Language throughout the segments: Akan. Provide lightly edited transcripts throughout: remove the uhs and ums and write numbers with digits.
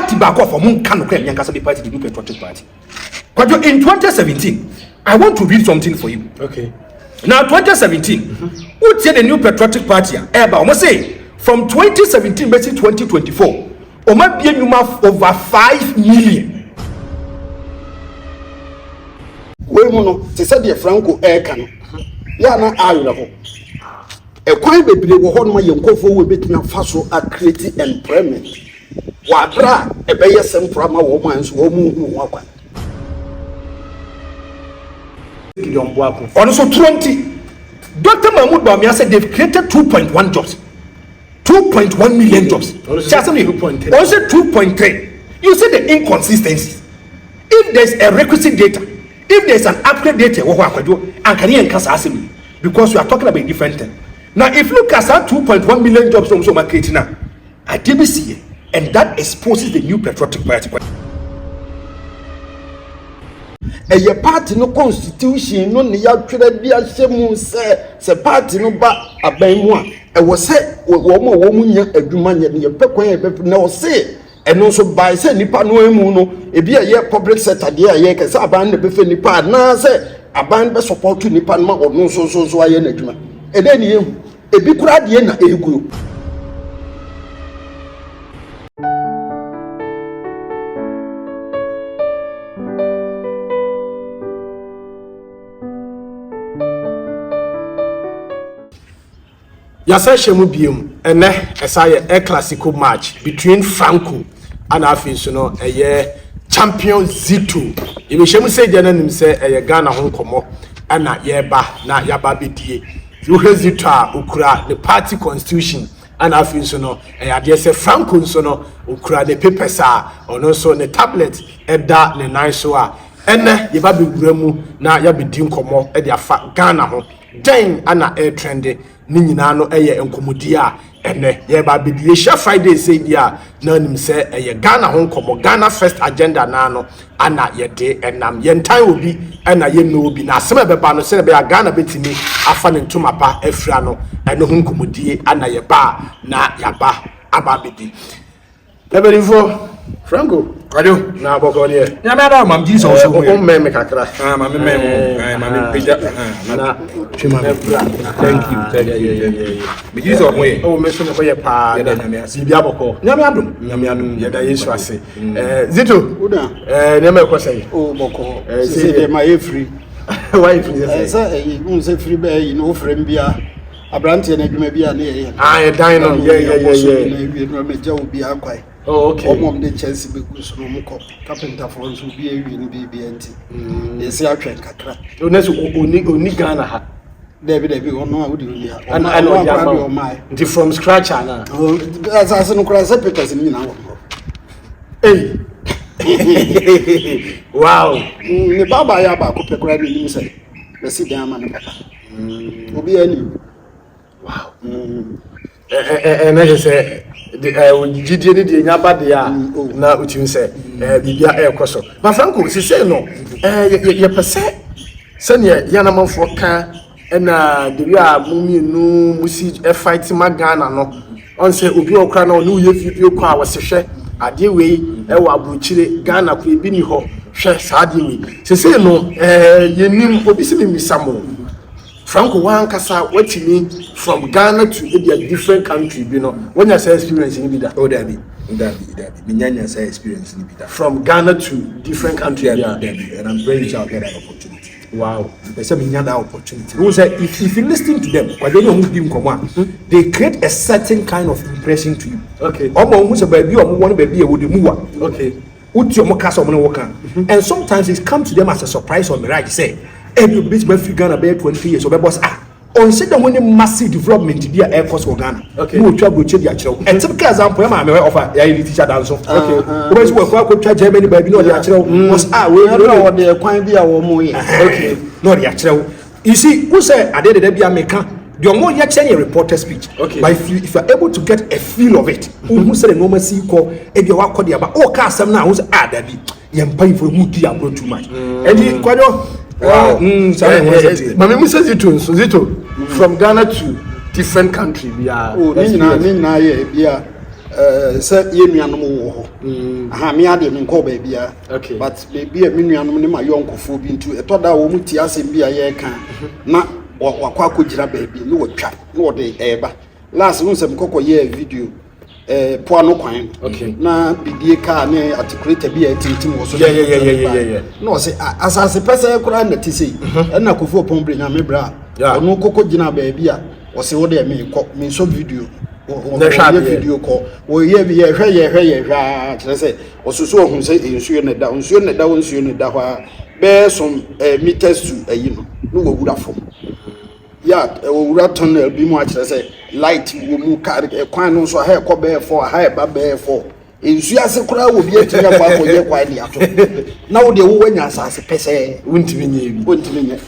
party back off for moon can claim Yankasa the party, the New Patriotic Party. But in 2017, I want to read something for you. Okay. Now 2017, who said the New Patriotic Party? Almost say from 2017 to 2024, Oma be over 5 million. We mono te said the Franco air can. Yana Ayuho. A quite baby will hold my young coffee will bet me a faso at creating employment. Wadra, a bayer some from a woman's woman. Also 20. Dr. Mahmoud Bamia said they've created 2.1 jobs. 2.1 million jobs. Also 2.3. You see the inconsistencies. If there's a requisite data, if there's an accurate data, because we are talking about a different thing. Now, if you look at that 2.1 million jobs from creating now, at DBC, and that exposes the New Patriotic Party. A party no constitution, no near Credia Shemu say party no ba a baymua. I was said, woman, a woman, your pequa, no say. And also by say nipa no emuno e bia ye public sector dia ye ke say aban na be fe nipa na say aban be support nipa ma ono so aye na adwuma e dey ni ehu e bi kura de na eguro Yasa shemu biom ene esaye El Classico match between Franco and Afinsuno champion Zito. Ibe shemu say jana nim say Ghana ho komo ana yeba na yaba bedie. Uhe Zito a ukura the party constitution and Afinsuno ade say Franco nsono ukura the papers a ono so ne tablet eda ne nan so a ene yeba begura mu na yabedi nkomo e de afa Ghana ho den ana trend ni nyina no enkomodi a ene ye ba bidie sha Friday say dia na nim say Ghana ho nkomo Ghana first agenda na no ana ye de enam ye ntan obi ana ye no obi na asema beba no se be Ghana betimi afa ne ntoma pa afira no ene ho nkomodi ana ye ba na yaba aba bidi lebelinfo Franco radio na boko ne ya me ada mam Jesus so o me kakra mam peja na chima thank you me Jesus o we o me so ne ko ye pa bibia boko nyame adom ye da Yesu ase Zito uda ne me ko say o boko say dey my free why free say say free be no frame bia abrante na adwuma bia na ye dan no ye no me ja obi akwai. Oh, okay. Mom de Chelsea be go so mo ko carpenter for so be awi ni bi enti. Yes ya twen kakra. Onesu oni Ghana ha. Debi ono a wodi oni ha. And the from scratch na. Oh, as no kura se papers ni na wo. Hey. Wow. Ni baba ya ba ko pe kura ni mi se. Be si dan ma ne papa. Obi ani. Wow. And I say Gidie ni de nyaba de a na utim se bibia ekoso but Franco se say no ye pese se ne yanamanfo ka na de wi a mumienu musi fight magana no on say obi okra na no ye video kwa wasehwe ade we e wa abrochire Ghana ko ebi ni ho hwe saade we se say no yenim obi se mi samo Franco wan kasa watimi from Ghana to a different country, you know. When you say experience in Ibida, oh, that be. Minyanya say experience in Ibida. From Ghana to different country, yeah, and I'm very sure I'll get that opportunity. Wow, they say minyanya opportunity. Who say if you listen to them, because they don't give command, they create a certain kind of impression to you. Okay. Almost a baby or one baby would move. Okay. And sometimes it comes to them as a surprise or mirage. Say, every bit by Ghana about 20 years or boss on said that when the massive development be air force for Ghana. Okay. Who will go check their child. And some example, I'm aware of a teacher dance. Okay. Because we could try Germany baby no their child was we know what they quite be our more. Okay. No their child. You see, who say I did be American. The more you change a reporter speech. Okay. But if you are able to get a feel of it, who said the normal see call if you are called about all cast some now who's that be you paying for movie abroad too much. And you quite wow. Mami Musa Zito from Ghana to different country we are nina ye bia say ye nuanom wo ho aha me ade me nko ba bia but baby me nuanom ne ma yonkofo bi ntu etoda wo mu ti asem bia ye ka na wakwa akojira baby ne wotwa ne wode eba last one sem kokko ye video poano kwan na bidie ka ne articulate bi atintim wo so yeah no say asase pese kura na ti sei na kofo pombre nya me bra ono kokko gina baby a wo se wo de me so video o video ko wo ye bi ye hwa kire say osusu ohun say ensuo ne da hwa be some meters to ayi no wo wura fom wo wura tunnel bi mu a kire say light wo mu car kwan no so ha ko be for ha ba be for ensuo ase kura wo bi etinya kwa ko ye kwa ni ato na wo de wo wanya asase pese wontimi nye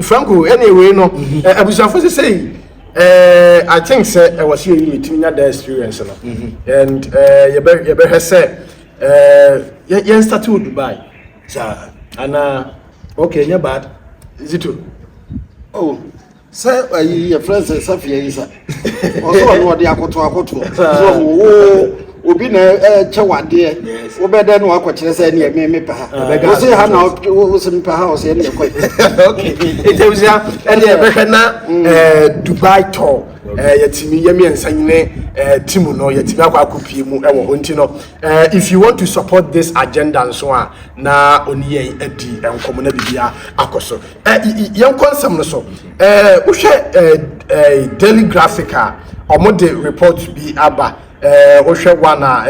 Franco anyway no abusafo say I think say I was here in that experience and you better say you start to Dubai sir and okay yeah bad Zito oh say your friends say Safia isa also no dey akoto so obi na chewade wo bede no akokire say na me pa wo say ha na wo say me pa ha wo say na ekoi okay it was ya and e be na Dubai tour yatimi yemi ensanyine timu no yatimi akopie mu e wo honti no if you want to support this agenda and so na oni yen adi enkomo na bibia akoso yen konsem no so wo hwe daily graphica omode report bi aba ohwe wana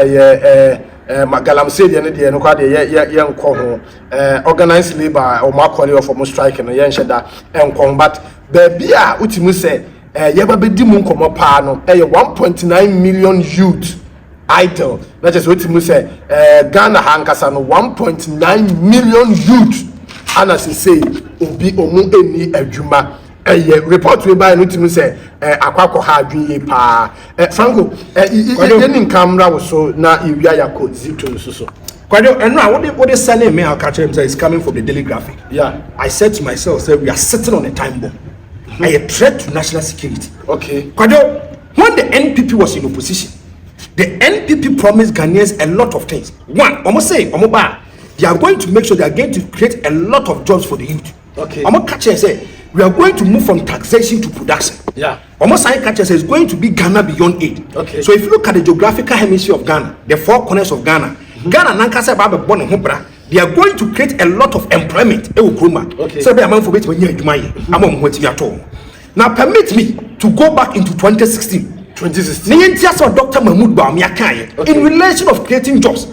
magalam say de ne no kwa de ye nko ho organized labor o makoli of mo strike no ye nheda enko but bia utimu say ye ba bedi mu nkomo pa no 1.9 million youth idle that is utimu say Ghana hankasa no 1.9 million youth ana say obi omu eni adwuma report we by no timu say akwakọ ha adwin pa Franco ye nin camera wo so na iwia yakọ Zito so Kwado and now what they send me I'll catch him say is coming from the Daily Graphic. I said to myself, say we are sitting on a time bomb. A threat to national security. Okay. Kwado, when the NPP was in opposition, the NPP promised Ghanaians a lot of things. One, they are going to make sure they are going to create a lot of jobs for the youth. Okay. I'm catch and say we are going to move from taxation to production. Almost I catch says going to be Ghana beyond aid. Okay. So if you look at the geographical hemisphere of Ghana, the four corners of Ghana, Ghana nankasa ba born in Hobra, they are going to create a lot of employment. Okay. So be amount for which when you now permit me to go back into 2016. 2016. Dr. Mahmoud Bawumia in relation of creating jobs.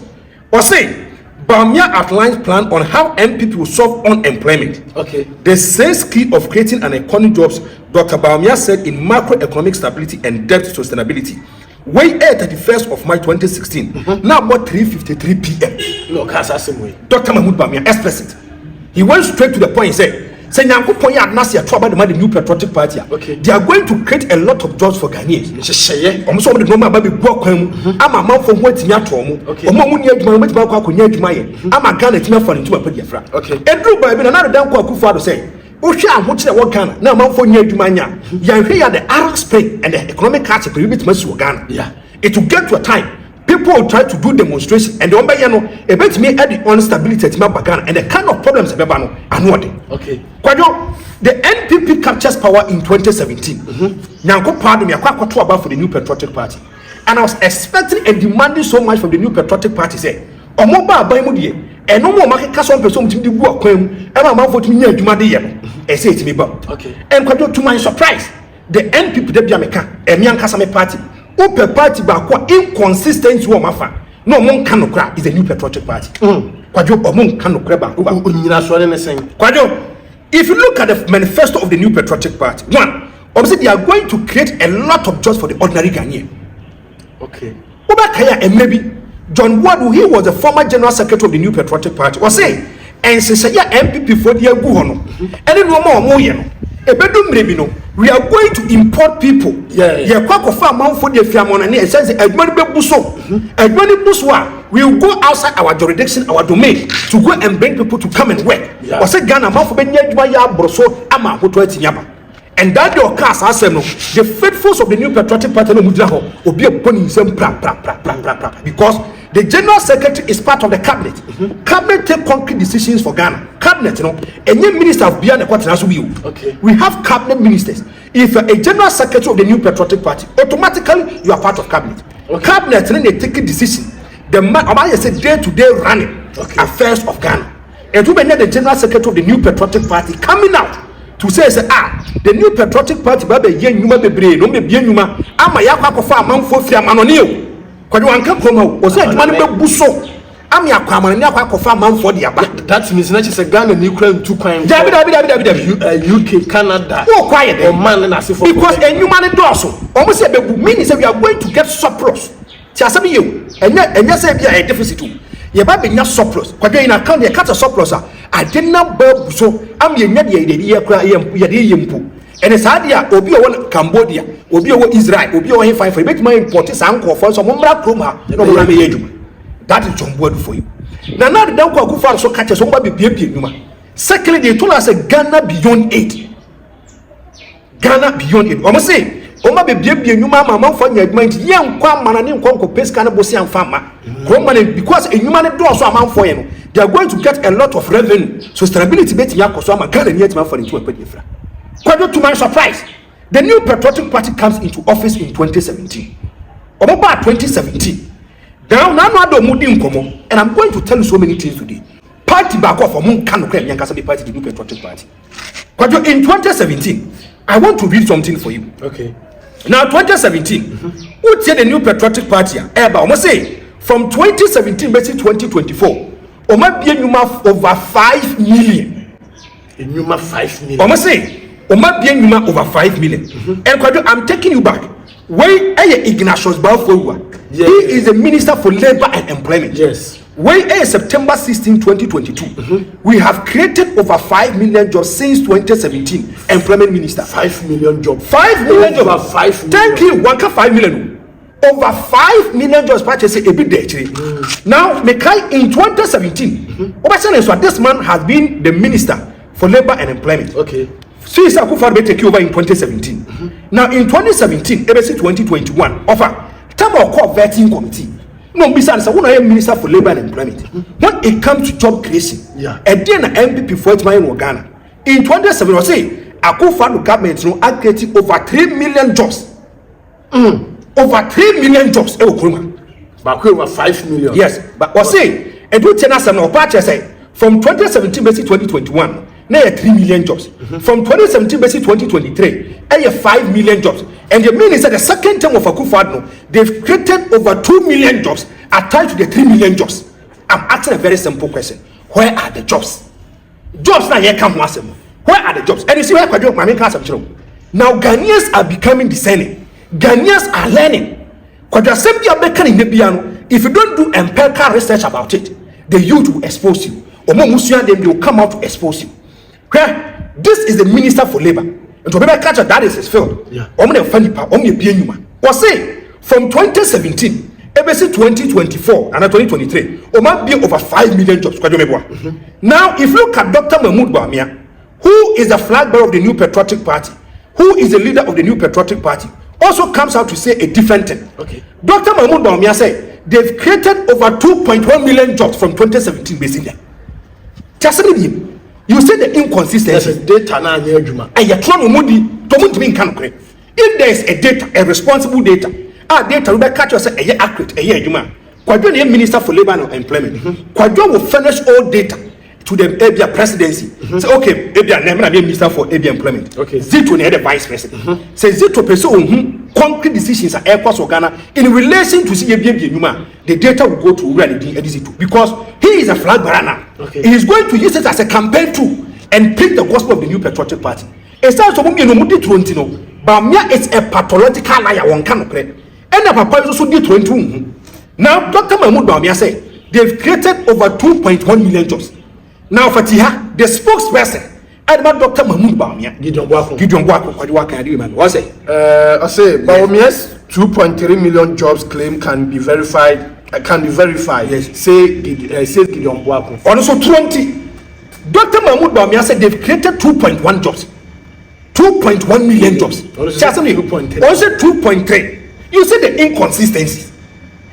Or say Bawumia outlines plan on how NPP will solve unemployment. Okay. The same key of creating an economy jobs, Dr. Bawumia said in macroeconomic stability and debt sustainability. Way 31st of March 2016. Now about 3:53 p.m. No, way. Dr. Mahmoud Bawumia explicit. He went straight to the point and said, say Nyankopon ya adnase ya trouble the new patriotic party. Okay. They are going to create a lot of jobs for Ghanaians. Almost the normal baby book ama man for what nya to omo. Omo mu nya adwuma metima kwa konya adwuma ye. Ama Ghana tima for into apadi afra. Okay. Edru ba bi na dan kwa Akufo Addo say, "O hwe ahokyere wo Ghana na man for nya adwuma nya." Ya hwe ya the Arab Spring and the economic crisis we bit masu Ghana. Yeah. It will get to a time people will try to do demonstration and the omba no e bet me add the instability at Ghana and the kind of problems ebeba no anode. Okay. Kwado, the NPP captures power in 2017. Nyanko pardon me, I quite about for the new patriotic party. And I was expecting and demanding so much from the new patriotic party. Say, Omoba by Mudi, and no more market cash on person to do work, and my mouth for me, you might and say to me, okay. And Kwado, to my surprise, the NPP de Biameka, and Young Kasame party, Open party back inconsistent to Mafa. No mon canocra is a new patriotic party. Kwado, or mon canocra, Kwado. If you look at the manifesto of the new patriotic party, one, obviously they are going to create a lot of jobs for the ordinary Ghanaian. Okay. Obakaya and maybe John Wadu, he was the former general secretary of the new patriotic party, was saying, and since ya MPP for the Aguhono, and then no more Moyano, a bedroom rebino, we are going to import people. Yeah, quack of farm for the Fiamon and it says, Edmund Busso, Edmund Buswa. We will go outside our jurisdiction, our domain, to go and bring people to come and work. Or say Ghana, man for Benya Broso, Ama, who to Yaba. And that your cast assembly, the faithfuls of the New Patriotic Party no mudraho will be a pony because the General Secretary is part of the cabinet. Cabinet take concrete decisions for Ghana. Cabinet, you know, any minister of beyond the quarter has you. Okay. We have cabinet ministers. If you're a General Secretary of the New Patriotic Party, automatically you are part of cabinet. Okay. Cabinet, then they take a decision. The man, I said day-to-day running affairs of Ghana. And to be the General Secretary of the New Patriotic Party coming out to say the New Patriotic Party babe yen nyuma bebre no me bie nyuma ama yakwa kofa amanfo fia manone o kwade wanka koma o say adwuma no bebuso ama yakwa amanone akwa kofa amanfo de aba. That means na say Ghana ni kura ntu kwan UK Canada o quiet o man na se for because enyuma ne doso omo say bebu meaning say we are going to get surplus ti asem ye enya say bia a deficit ye ba benya surplus kwade in account ye cut surplus I didn't know so I'm ye kura ye yempo and it's idea obi o Cambodia obi o Israel obi o five for make my import sanko for so momra krom ha no mo me yeduma. That is John Boyd for you. Nana Addo NPP so catch so mba bibie nyuma. Secondly, they told us Ghana beyond 8. Ghana beyond 8. Omo say oma bibie nyuma mama for nyadment ye nkwa manane nkonko peska na bosi amfama. Because enyuma ne do so amanfo ye no they are going to get a lot of revenue. So stability bet yakoso ama Ghana ni etima for into a pedifra. Quite to my surprise, the New Patriotic Party comes into office in 2017. About 2017. Now Nana Addo Mudi Nkomo, and I'm going to tell you so many things today. Party back off for Mun Kano Yankasa Party, the New Patriotic Party. In 2017, I want to read something for you. Okay. Now 2017, who said the New Patriotic Party? Almost say from 2017 to 2024. Oma bien yuma over 5 million. Yuma 5 million. Oma say Oma bien yuma over 5 million. And I'm taking you back. Where Ignatius Balfour? He is the Minister for Labor and Employment. Yes. Where September 16, 2022, we have created over 5 million jobs since 2017. Employment Minister. 5 million jobs. 5 million jobs. Over 5 million. Thank you. 5 million. Over 5 million jobs purchased a bit there. Now, Mekai in 2017, this man has been the Minister for Labor and Employment. Okay. Since Akufo-Addo take over in 2017. Now, in 2017, ABC 2021, offer time of court vetting committee. No, besides, I want to Minister for Labor and Employment. When it comes to job creation, and then an MPP for it, my Ghana. In 2017, I say Akufo-Addo government created over 3 million jobs. Over 3 million jobs. But over 5 million. Yes, but I say, and do tell us say from 2017 to 2021, now 3 million jobs. From 2017 to 2023, 5 million jobs. And the meaning is that the second term of Akufo-Addo, they've created over 2 million jobs attached to the 3 million jobs. I'm asking a very simple question: where are the jobs? Jobs now here come once more. Where are the jobs? And you see where now Ghanaians are becoming discerning. Ghanaians are learning. If you don't do empirical research about it, the youth will expose you. Or more Muslim, they will come out to expose you. Where this is the Minister for Labor. And to be catch that is his field. Was say from 2017, ABC 2024 and 2023, or might be over 5 million jobs. Now, if you look at Dr. Mahmoud Bawumia, who is the flag bearer of the New Patriotic Party, who is the leader of the New Patriotic Party, also comes out to say a different thing. Okay. Dr. Mahmoud Bawumia said they've created over 2.1 million jobs from 2017 basically. Just you say the inconsistency. Data na nyejuma. If there is a data, a responsible data, data will catch us accurate, Kwadwo Minister for Labor and Employment. Kwadwo will furnish all data to the Abia presidency. Say okay, Abia never be Minister for Abia Employment. Okay. Zito the Vice President. Say Zito pursue concrete decisions at airports of Ghana in relation to Abia. The data will go to Zito because he is a flag bearer now. Okay. He is going to use it as a campaign tool and preach the gospel of the New Patriotic Party. It's also Bawumia is a pathological liar. One can and the papa is also did 22. Now, Dr. Mahmoud Bawumia said they've created over 2.1 million jobs. Now, Fatiha, the spokesperson, Dr. Mahmoud Bawumia, Gideon Bwako, what can I do, man? What's it? I say Bawumia's 2.3 million jobs claim can be verified. Yes. Say Gideon Bwako. Also 20. Dr. Mahmoud Bawumia said they've created 2.1 jobs. 2.1 million jobs. Also 2.3. You see the inconsistencies.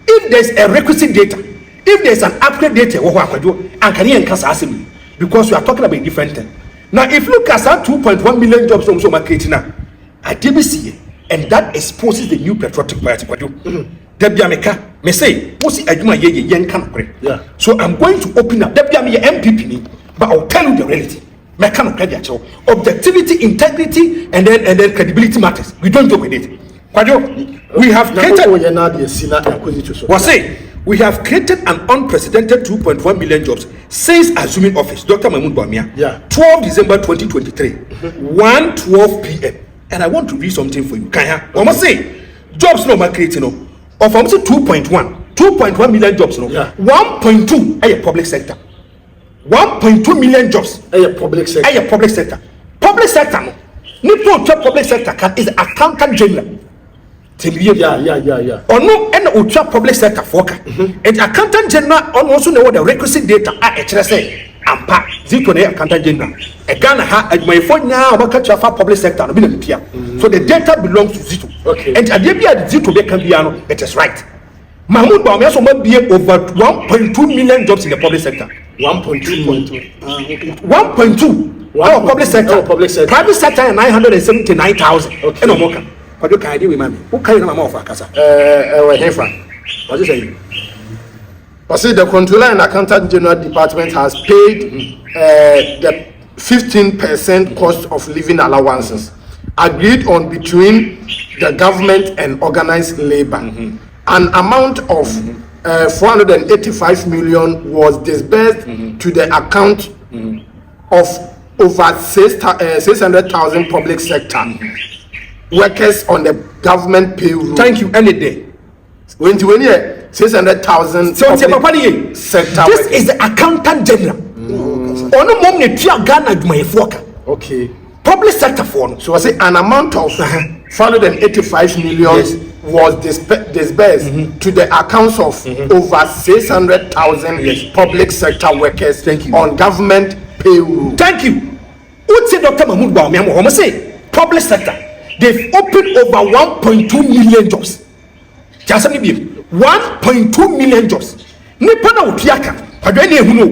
If there's a requisite data, if there's an upgrade data, and can because we are talking about a different thing. Now, if you look at that 2.1 million jobs from marketing now, at DBC, and that exposes the new patriotic party. Debiameka, me say, what's Ajuma ye yen can. So I'm going to open up Debiami MPP, but I'll tell you the reality. Objectivity, integrity, and then credibility matters. We don't joke with it. We have created. We have created an unprecedented 2.1 million jobs since assuming office. Dr. Mahmoud Bawumia, 12 December 2023, 1:12 p.m. And I want to read something for you. I must say, jobs no are creating no. Of almost 2.1 million jobs no. 1.2 are public sector. 1.2 million jobs are public sector. Public sector no. Nipo public sector is accountant general. Yeah. Or no, and ultra public sector foka. And accountant general on also know the requisite data at HRSA and pa Zito accountant general. A Ghana ha at my phone now about public sector. So the data belongs to Zito. Okay. And at the Zito Bekambiano, it is right. Mahmoud Bawumia so might be over 1.2 million jobs in the public sector. 1.2. Our public sector. Private sector is 979,000. Okay. And Omoka. What do you do with mommy? Who can you know for Casa? What is it? But see, the Controller and Accountant General Department has paid the 15% cost of living allowances agreed on between the government and organized labor. An amount of 485 million was disbursed to the account of over 600,000 public sector workers on the government payroll. Thank you. Any day. When 600,000 sector. This is the accountant general. Okay. Public sector for. So I say an amount of 485 million was disbursed to the accounts of over 600,000 public sector workers on government payroll. Thank you. What's it, Dr. Mahmoud Bawumia? I say public sector. They've opened over 1.2 million jobs. Just 1.2 million jobs. Nipana Utiaka, Padwene Huno,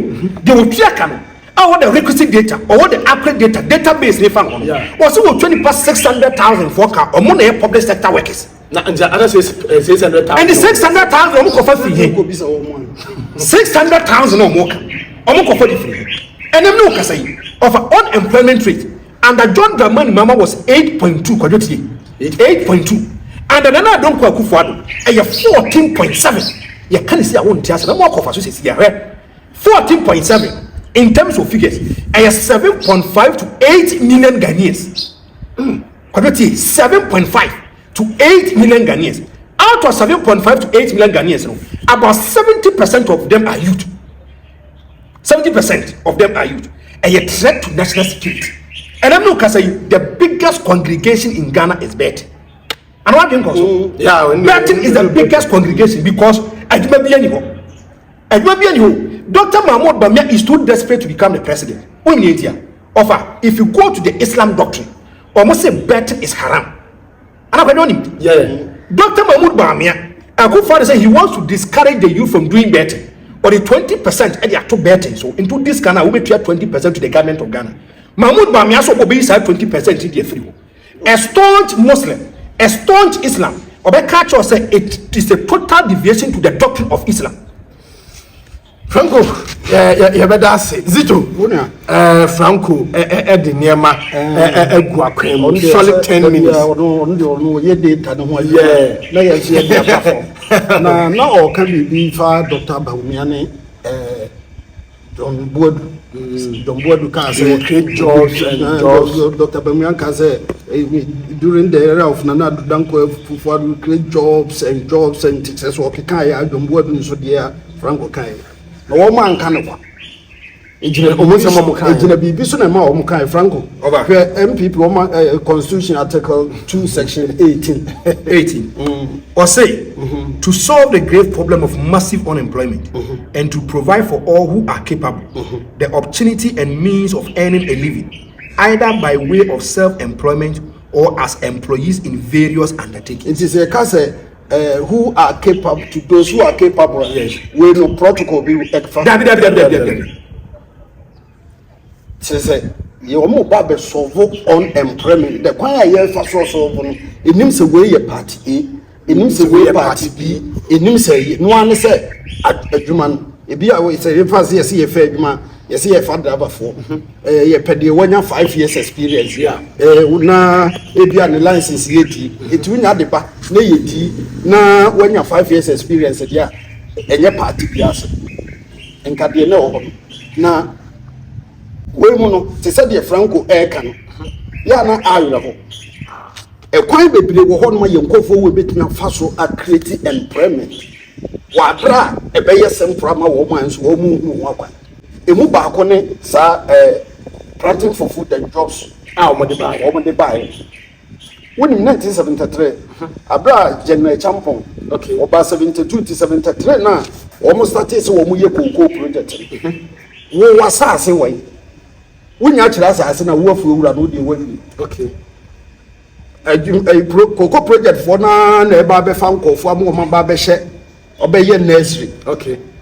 they will Tiaka. All the requisite data or the accurate data database they found was over 600,000 for or money public sector workers. And the other says 600,000. And the 600,000 600,000 or more. And I'm no say of an unemployment rate. And the John Dramani Mama was 8.2 quadruply. 8.2. And the Nana Addo NPP 14.7. You can't see I won't tell you. I'm more confused. 14.7 in terms of figures. I have 7.5 to 8 million Ghanaians. Quadruply 7.5 to 8 million Ghanaians. Out of 7.5 to 8 million Ghanaians, about 70% of them are youth. 70% of them are youth. A threat to national security. And I'm not saying the biggest congregation in Ghana is Betting. And what Betting is the biggest congregation because Dr. Mahmoud Bawumia is too desperate to become the president. If you go to the Islam doctrine, almost say Betting is haram. And I don't know. Dr. Mahmoud Bawumia, Akufo-Addo say he wants to discourage the youth from doing betting. Or the 20% and they are to betting. So into this Ghana, we will 20% to the government of Ghana. Mahmoud Bawumia so obey side 20% in the free. A staunch Muslim, a staunch Islam, Obeka say it is a total deviation to the doctrine of Islam. Franco, you better say Zito. Franco, the Niema, solid 10 minutes. Now can be for Dr. Bawumia John Boadu can say create jobs and jobs. Dr. Bawumia can say during the era of Nana Addo NPP create jobs and success work can John Boadu so there Franco can. No man can Franco. MPP Constitution Article 2 Section 18. Or say to solve the grave problem of massive unemployment and to provide for all who are capable the opportunity and means of earning a living. either by way of self-employment or as employees in various undertakings. It is a case who are capable, to those who are capable. Yes. We no protocol be say you mo ba be solve unemployment. The kwan ya fa solve no enim se we ye party A, enim se we party B, enim se no an say adwuma no e bi a we say fa say ye fa adwuma ye say ye fa driver for ye pede wanya 5 years experience na e bi an license ye di etu nya de ba na ye di na wanya 5 years experience dia enye party bi ase enka de na ho na we mu no te se de Franco eka no ya na ayura ho e kwan bebre wo ho no ye nkofo we betina fa so a create employment wa bra e be ye sempra ma wo man so wo mu hu ho akwan e mu ba ko ne sa planting for food and jobs wo de buy woni 1973 abra general champon oba 72 to 73 na wo mo start se wo mu ye cocoa project wo wasa se wai wunya kira asase na wo afu ewura no de wani cocoa project for na eba be fa nkofo am wo ma ba be hye obeye nursery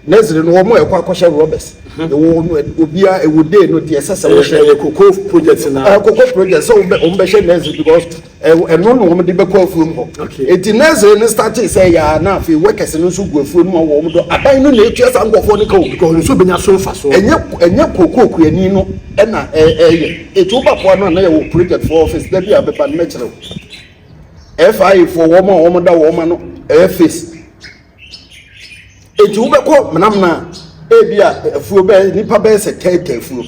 nursery no wo mo ekwa kwahye robbers wo obia ewude no de sese wo hye cocoa project na cocoa project so wo be hye nursery because eno no wo de be kwa afuom ho eti nursery no start say ya na afi workers no so gu afuom ho wo do aban no na etua sa nkofo no ka wo because so benya so fa so enye cocoa kuani no na etu ba po no na ye wo project for office da bia be ban metro FI for woman da woman no face etu be ko manam na bia afuo be nipa be se tete afuo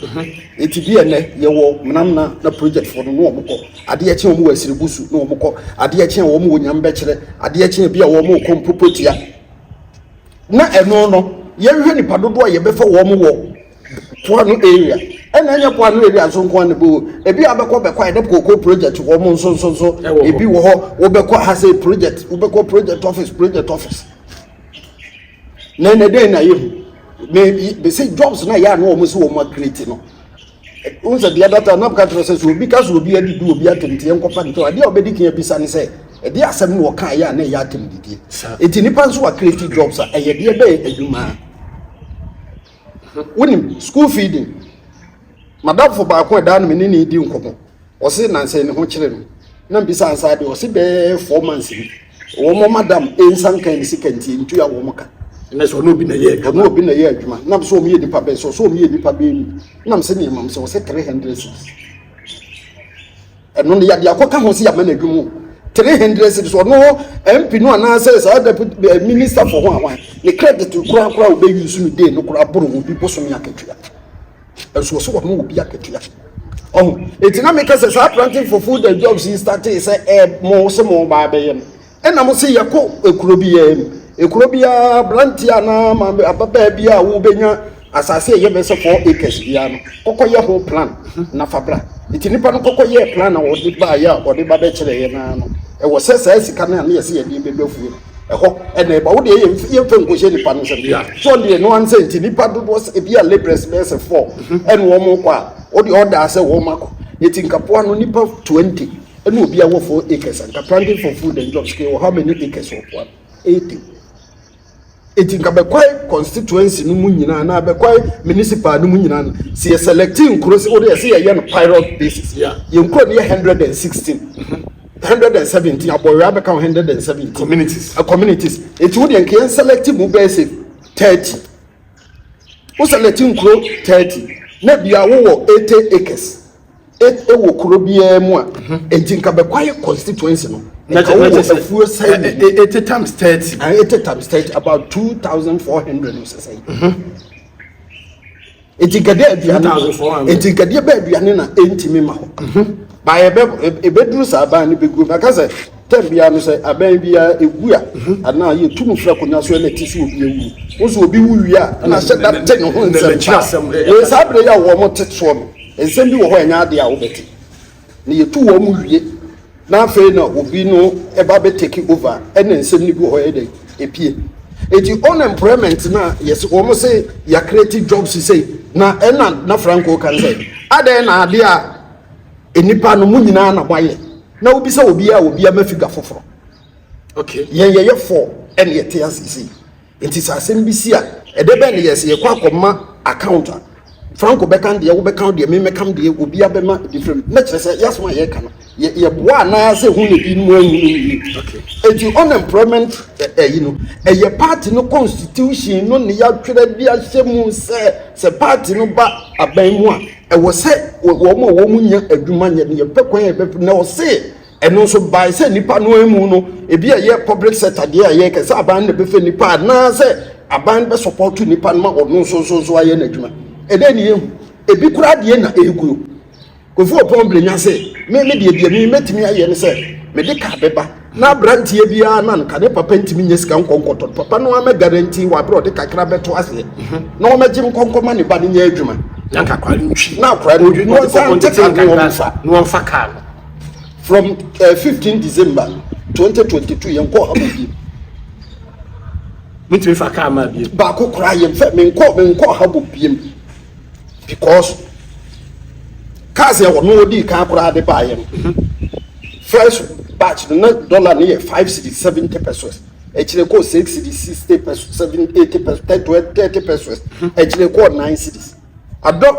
eti bia ne ye wo manam na project for no wo ko ade eche wo wasiri busu no wo ko ade eche wo wo nyam be kire ade eche bia wo mo kompopotia na eno no ye hwe nipa dodo ye be fa wo mo wo poano area ena anya poano area so nko an bo ebi abekọ bekọ ede cocoa project wo mo nso ebi wo ho wo bekọ ha say project wo bekọ project office na dey na yehu be say jobs na ya no mo se wo ma create no unsa dia data na ka process obi ka so obi adi du obi atemtie nkofa nto ade obedi kan bisa ne say ede asem no kan ya na ya atemdidie eti nipa nso wa create jobs a eye de be adwuma winning school feeding madam for ba ko da no menini di nkomo o se nanse ne ho kire no na bisa ansa de o se be 4 months ni wo mo madam ensan kan ni sikanti ntu ya wo mo ka na so no bi na ye adwuma na so mo ye nipa be so mo ye nipa be ni na se ni mam se o se 300 eno ne ya de akoka ho se ya ma na adwumu 300 so no MP no ana say sa deputy minister for one the credit to kura we be use no dey no kura boro mo bi boso me akatua so so no bi akatua oh etina make say sa planting for food and jobs he started say mo se mo ba be yem na mo se yakọ ekuro bia brantia na ma ababa bia wo benya asase ye be se 4 acres bia no kokoye ho plan na fabra etini pa no kokoye plan na wo de ba ya wo de ba be kire ye na no e wo se sa sika na ye se ye de bebefu eho ene ba wo de ye mfe nkohye ni pa no se bia so de no an se etini pa do was e bia laborers be se 4 ene wo mo kwa wo de order se wo mako etinka po no nipa 20 ene obi a wo 4 acres and planting for food and jobs ke how many acres wo po 80 etinka be kwai constituency no mu nyina na be kwai municipal no mu nyina se selecting cross o de se ye no pilot basis ye nkro ne 117 aboya be kan 117 communities eti wo de nke select mu be se 30 o selecting kro 30 na bia wo 80 acres wo kro bia mu a etinka be kwai constituency no 80 times 30 and 80 times 30 about 2,400 you say etigade ba aduane na entimi ma ho ba ebeduru sa ba ni begu because tembia no say aban bia egua ana ye tumu fra konya so na tisi obi ewu wo so obi wuwi a na se da te ne ho nsem we sabre ya wo mo tetso no ensem bi wo ho enya ade a wo beti ne ye tu wo mu wie na fe na obi no eba be take over ene nsem ni bi ho ede epie eti unemployment na yes wo mo say ya create jobs say na ena na Franco kan say ade na ade a enipa no mu nyina na boye na obi se obi a mafiga foforo okay ye 4 ene ye te asisi enti sasem bi si a edebe ne yes ye kwa akoma account Franco bekan de wo bekan de me mekam de obi abema different na kire se yasma ye ka no ye boa na se hu ne bi no anyi okay enti unemployment ye party no constitution no ne ya twere bi ahyemu se party no ba aban mu a wo se wo mo nya adwuma nya ye pekwan ye be na wo se eno so by se nipa no emu no ebi ye public sector de ye ke se aban ne be fe nipa na se aban be support nipa no ma ono so aye na adwuma eden ye ebi kura de na eguro kofu opon blenya se me de me metimi aye ne se me de ka beba na brantie bia na nka ne papa ntimi nyesika nkonkoto papa no ama guarantee wa bro de kakra beto ase na o magim konkoma ne ba ne nya adwuma yanka kwali ntwi na kwali no sa no fa ka from 15 December 2022 yanko habobi mitimi fa ka ma bi ba ko kura ye mfa me nko habobi because cars ya wono odi ka kura de ba ye first batch the dollar near 5 cedis 70 pesos actually ko 6 cedis 60 pesos 70 80 pesos 30 pesos actually ko 9 cedis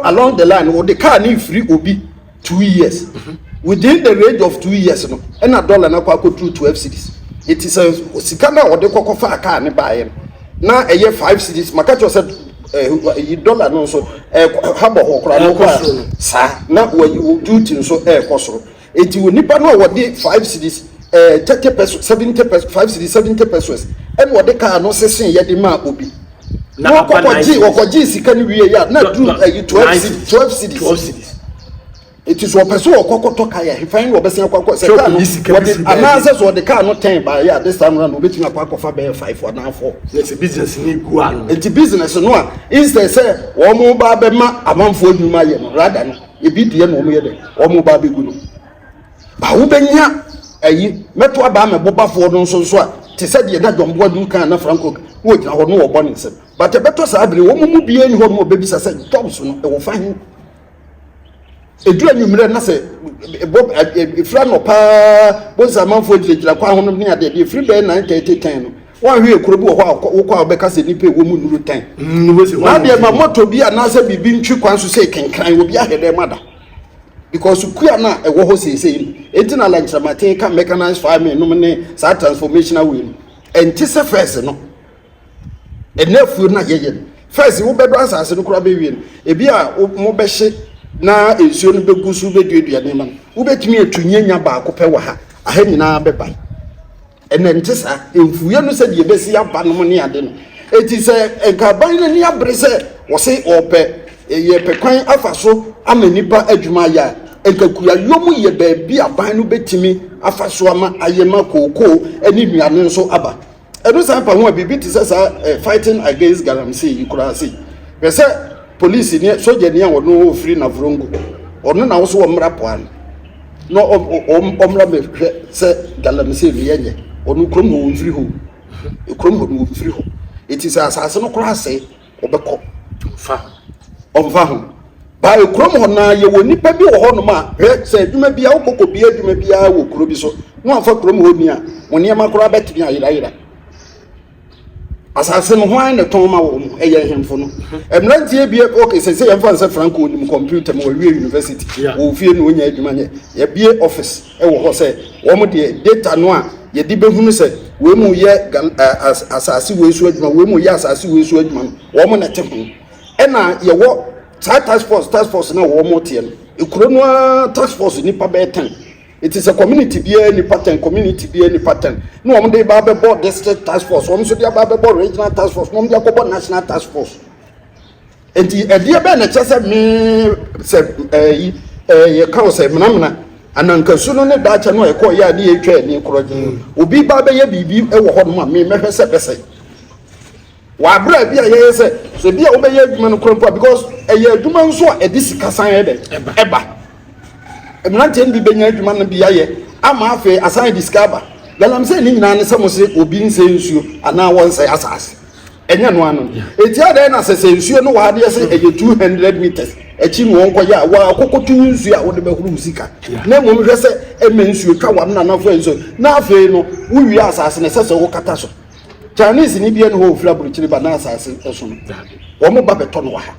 along the line what the car need free obi 2 years within the range of 2 years no and a dollar na kwa ko 12 cedis it is a sikana or the kokofa car ne ba ye na a year 5 cedis makacho said dollar no so habo hokra no kwa sa na we duty so kosoro eti wo nipa no wo de 5 cedis 30 pesos 70 pesos 5 cedis 70 pesos and wo de car no sesen ye de ma obi na kokoji sika ni wie ya na do 12 cedis it is one person okokoto kaya he find wo besen akwa se car no ananse so the car no 10 by ya this time round obetimi akwa kofa be 5 or na 4 it's a business ni gu anu it's business no a instead say wo mo ba be ma amanfo adwuma ye no rather no ebi die no mo ye de wo mo ba be gu no ba wo benya ayi meto aba me bobafo no so a te se de na dombo du kan na Franco wo gina ho no wo bone se but e beto sa abire wo mu bie ni ho no obebisa se jobs no e wo fa hin edura nyumre na se ifra no pa bonza manfo gira kwa ho no ne ade de free be 9:30 no wan hwe ekuro bi wo wo kwa obeka se nipa wo mu nuru 10 na de ma moto bi ana se bibi ntwi kwan so se kenkran obi ahede mada because kuya na ewo ho se etina la nchamaten ka mechanized farming no ne sa transformational way entise first no enefu na yeye first wo bedo asase no kura be wie no ebi a mo be hye na ensuo no begusu be duaduane ma wo betimi etunyanya ba ko pe wa ha aha nyina be ban ene ntisa enfuye no se de besi aba no ne ade no eti se enkaban ne ni abrese wo se ope ye pekwan afaso amanipa adwuma ya enkakuya yomu ye ba bi aban no betimi afaso ama ayema koko ani nuane nso aba eno sampa ho bibi ti sa fighting against galamsey ikurasi pese police ni soldier ni wono free na vrongo ono na wo so wo mra poan no omra be se galamsey ni yenye onu krom ho free ho krom ho free ho it is asase no kurase obekọ fa omfa ho ba krom ho na ye woni pa bi wo ho no ma se adwuma bia wo kokko bia adwuma bia wo kro bi so no amfa krom ho ni a mo ne ma kro betimi ayira asase no ho an ne ton ma wo eye hemfo no emrantie bia okay se yemfa se Franco ni computer mo wie university wo fie no nya adwuma nye ye bie office e wo ho se wo mo de data no a ye di behunu se we mu ye asase we su adwuma we mu ye asase we su adwuma wo mo na te ho e na ye wo task force na wo mo tie no ekuro no task force ni pa be 10 it is a community be any pattern community be any pattern no wo dey ba be board district task force wo so dey ba be board regional task force wo dey akọ national task force enti e dey be na chese me se ye ka o se menamena ananka su no ne da cha no e ko ya ne etwa ni kroje obi ba be ye bibi e wo ho no ma me mehwe se bese wa bra bia ye se so bia wo be ye adwuma no krompo because e ye adwuma nso a e di sika san eba emrante ndi benya adwuma no bia ye ama afi asan discover galam se ni nyina ne se mo se obi nse nsuo ana won se asase enya no ano eti ada na sese nsuo no wa de se eye 200 meters echi no wonko ya wa akokotu nsuo a wo de behuru musika na mom hwe se eme nsuo twa wa na na fo nsuo na afi no wo wi asase ne sese wo kata so Chinese ni bia no ho fla buruchiri ba na asase eso no wo mo ba beto no wa ha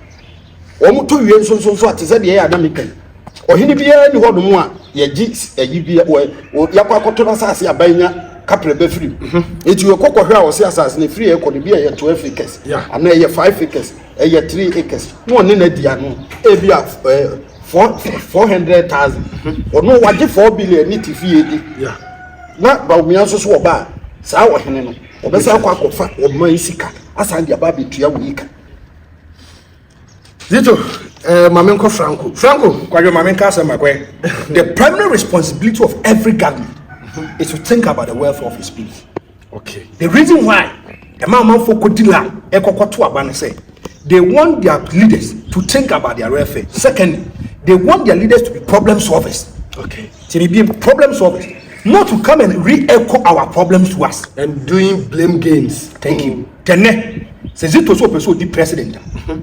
wo mo to wi nso atese de ya da mekan ohini bia ni ho do mu a ye gi eyi bia wo yakwa akoto na asase abanya kapre be free eti we kokko hwa wo se asase ne free e ko de bia ye 12 acres ana ye 5 acres e ye 3 acres no ne na dia no e bia 400,000 ono waje 4 billion ni tifie di na ba umia so so oba saa wo hene no obesa akwa wo man sika asan dia ba betua wo yika Zito Mamenko Franco kwajo Mamenka Samakwe. The primary responsibility of every government is to think about the welfare of its people. Okay. The reason why the man for Kodila Ekokotu Abane say they want their leaders to think about their welfare. Secondly, they want their leaders to be problem solvers. Okay. To be problem solvers, not to come and re-echo our problems to us and doing blame games. Thank you. Tene says it was so the president.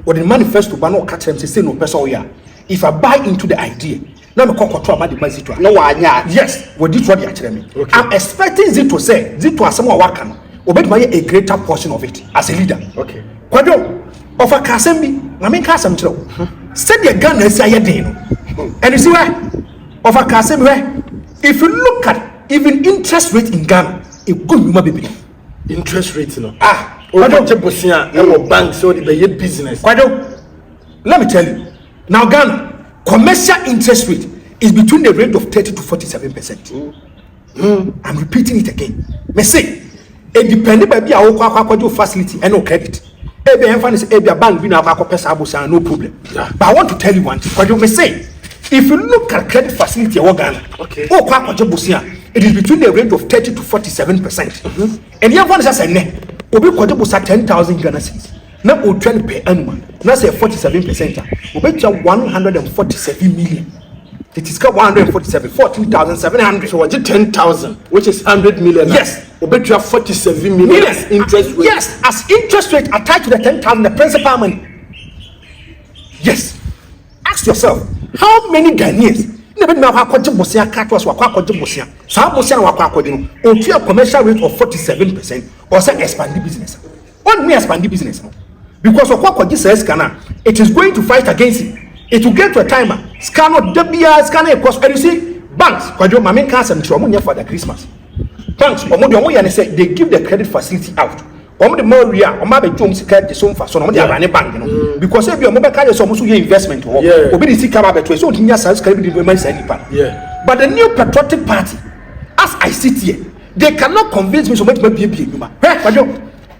Or the manifesto bano catch them say no person here. If I buy into the idea, now me control about the Zito. No wanya. Yes, what did what they actually mean. I'm expecting Zito say Zito as someone working. Obey my a greater portion of it as a leader. Okay. Kwado of a Kasembi, I mean Kasem Tro. Said the gun and say and you see why of a Kasembi. If you look at even interest rate in Ghana, it good human baby. Interest rate, no. Bank so the business. Kwado, let me tell you. Now Ghana, commercial interest rate is between the rate of 30 to 47%. I'm repeating it again. Me say, it depends by a facility and no credit. Every bank we now no problem. But I want to tell you one thing. Kwado, me say, if you look at credit facility in Ghana, okay, it is between the range of 30 to 47%. And the other one is as a net, Obi Kwajobusa 10,000 Ghana cedis. Now we trend per annum. Now say 47%. We bet 147 million. It is 147, 14,700. So what's 10,000, which is 100 million? Yes. We bet you have 47 million. Yes. Interest rate. Yes, as interest rate attached to the 10,000, the principal money. Yes. Ask yourself, how many Ghanaians never know how Bosia catwas were Bosia? Some Bosia or commercial rate of 47% or say expand the business. What me expand the business? Because of what says Ghana, it is going to fight against it. It will get to a timer. Scanner scanner cost. And you see, banks, Kwajo Mamin Castle and for the Christmas. Banks, say they give the credit facility out. The more we are, Jones credit the sum for so no bank, you know. Because if your mobile card is almost your investment, obviously come up to so in your sales credit women's any part. But the new patriotic party, as I sit here, they cannot convince me so much maybe human.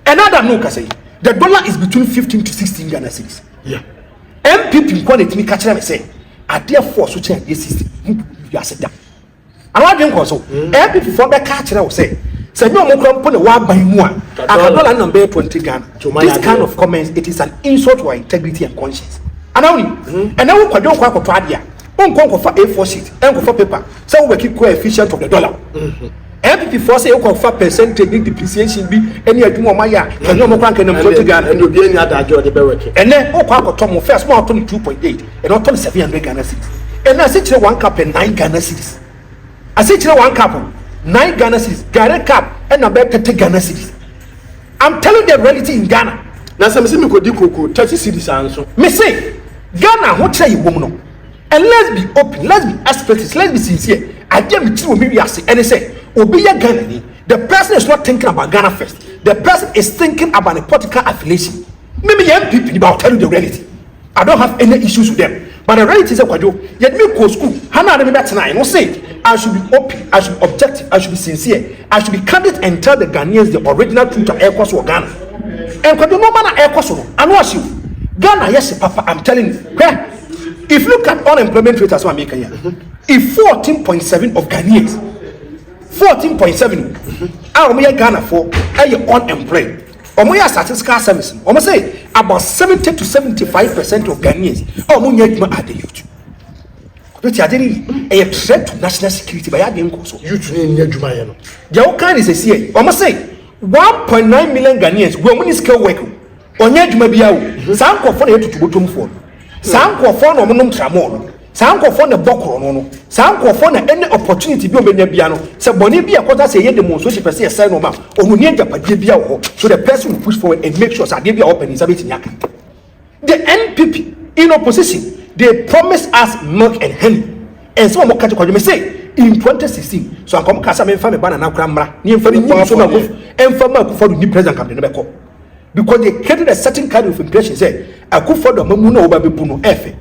Another no can say the dollar is between 15 to 16 Ghana cedis. MPP quality me catch them say, I therefore so change this system. You are set down. And what do you call so? MPP for the catch them say. Say no more put a one by one. I cannot number 20 Ghana. This kind of comments, it is an insult to our integrity and conscience. And only, and now we don't quite for Pradia. Don't come for A4 sheet and for paper. So we keep coefficient of the dollar. MPP for say for percentage depreciation be any more my year. And no more crank and 20 Ghana and you'll be any other job. And then Tom first more 22.8 and not 700 Ghana cedis. And I say one cup and 9 Ghana cedis. I say 1 cup. 9 Ghana cedis, direct cap, and about 30 Ghana cedis. I'm telling the reality in Ghana. Now, some say me could do 30 cedis answer. Me say, Ghana, what say you woman? And let's be open, let's be aspirations, let's be sincere. I dare me to me and say, Obiya Ghana, the person is not thinking about Ghana first. The person is thinking about a political affiliation. Maybe young people about telling the reality. I don't have any issues with them. But the reality is that yet me go school. Hana me that tonight. No say I should be open, I should be objective, I should be sincere, I should be candid and tell the Ghanaians the original truth of Air Cost Ghana. And because no man Air Cost, I know you. Ghana, yes, Papa, I'm telling you. If you look at unemployment rate as well, make here. If 14.7 of Ghanaians, 14.7, I am Ghana for unemployed. Omoya statistical service. Omo say about 70 to 75% of Ghanaians are the youth. But a threat to national security by adding also. Youth in Jumayano. The kind is a CA. Omo say 1.9 million Ghanaians will skill work. onye adwuma bia wo saa nkofo na yetutu botomfo saa nkofo na omonom tramo no saa nkofo na bokoro no saa nkofo na any opportunity bi omenya bia no se bone bia kwota se ye demonstration pese ye say no ma omuni agapade bia wo so the person will push forward and make sure that they be open in sabeti nyaka. The NPP in opposition, they promised us milk and honey, and some more category may say in 2016. So I come casa me family banana cramra near for the so and for the new president come to because they created a certain kind of impression. Say I could for the mamuno over Buno Efe.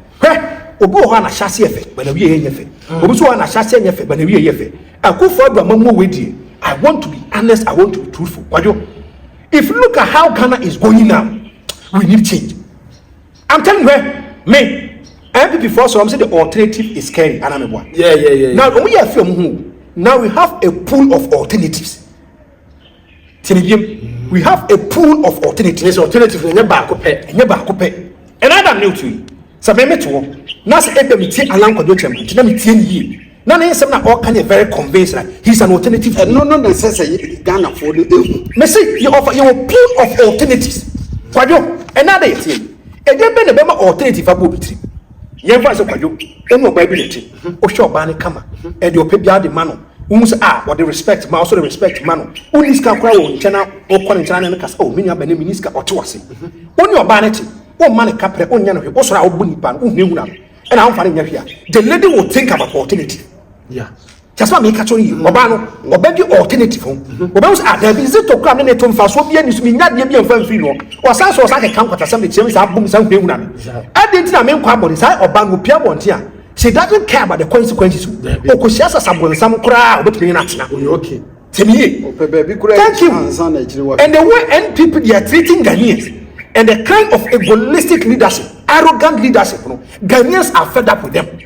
Obo na chassis efe, but we hear efe. Obuso na chassis efe, but we hear efe. I could for the mamu wedi. I want to be honest, I want to be truthful. If you look at how Ghana is going now, we need change. I'm telling you, me, MPP for so I'm saying the alternative is scary. Yeah. Now, when we have now we have a pool of alternatives. We have a pool of alternatives. There's alternative in your back. And I'm new to you. So me to Nas Ebemiti Alan Kodocham, Tinamiti ye. None is all kind of very convinced that he's an alternative. No necessary Ghana for the Messi, you offer your pool of alternatives. Quadro, another thing. And then be the alternative abubitri. Yever so kwayo, eno bibility. O sure bani kama. And your pebia de mano. Umus what the respect, ma also the respect mano. Uniska kwa wo nchana o kwa nchana na kasa o minya bene miniska otoase. Oni obaneti, o mane kapre o nyano o so ra obuni pan o hunu na. And I'm finding here. The lady will think about alternative. Yeah. Just what make actually Obano or beg you alternative. Obama there is it to come in a tomb for so be any not be a free no. Or sans was like a camp at some changes are boom some new name. I didn't know Quabon side or Bango Piamont here. She doesn't care about the consequences. Or she has some crowd between us now. Okay. To me, thank you. And the way NPP they are treating Ghanaians and the kind of egoistic leadership, arrogant leadership, Ghanaians are fed up with them.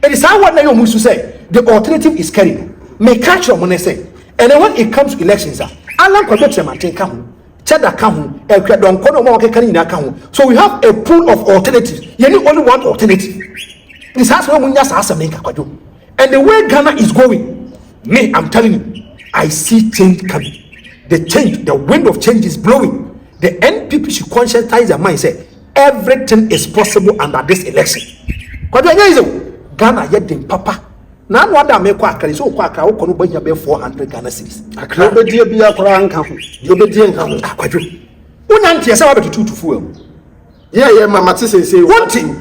It is how what I used to say. The alternative is carrying. May catch your money say. And then when it comes to elections, Alan Quebec maintain Kahu, Chada Kahu, and Kradon Kono Kanina Kahu. So we have a pool of alternatives. You need only one alternative. This has no just as a make a quadro. And the way Ghana is going, me, I'm telling you, I see change coming. The change, the wind of change is blowing. The NPP should conscientize their mind, say everything is possible under this election. Ghana yet in Papa. Now what I make quack is so quack, I will be 400 Ghana cities. I can't be dear be a crank. You'll be dear. Unanti is about 2 to 4. Yeah, Mamma say one thing.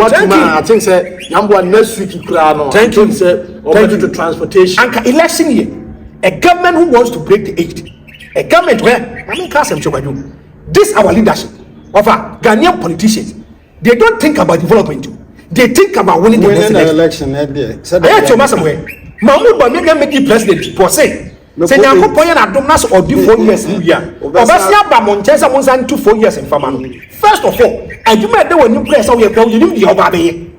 I think say number next week crown. Thank you, sir. Thank you to transportation. And election year. A government who wants to break the 8. A government where I mean Kasem Chobadu. This our leadership of our Ghanaian politicians. They don't think about development. They think about winning the next election. I had to master way. Mahmoud Bamiga make you president for say. Say Yanko Poyan Adomas or do 4 years in India. Obasia Bamonchesa Monsan 2 4 years in Famano. First of all, I do my when you press how you go, you need the Obabe.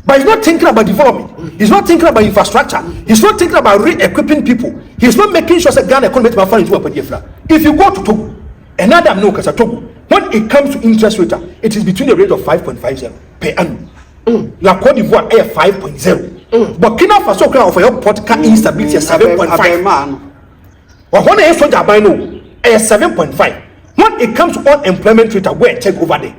But he's not thinking about development. He's not thinking about infrastructure. He's not thinking about re-equipping people. He's not making sure that Ghana economy will fall into a pediatra. If you go to Togo, another no because Togo, when it comes to interest rate, it is between the rate of 5.50 per annum. La Côte d'Ivoire est 5.0. Burkina Faso can offer your political instability at 7.5. But when I saw that by now, 7.5. When it comes to unemployment rate, where take over there,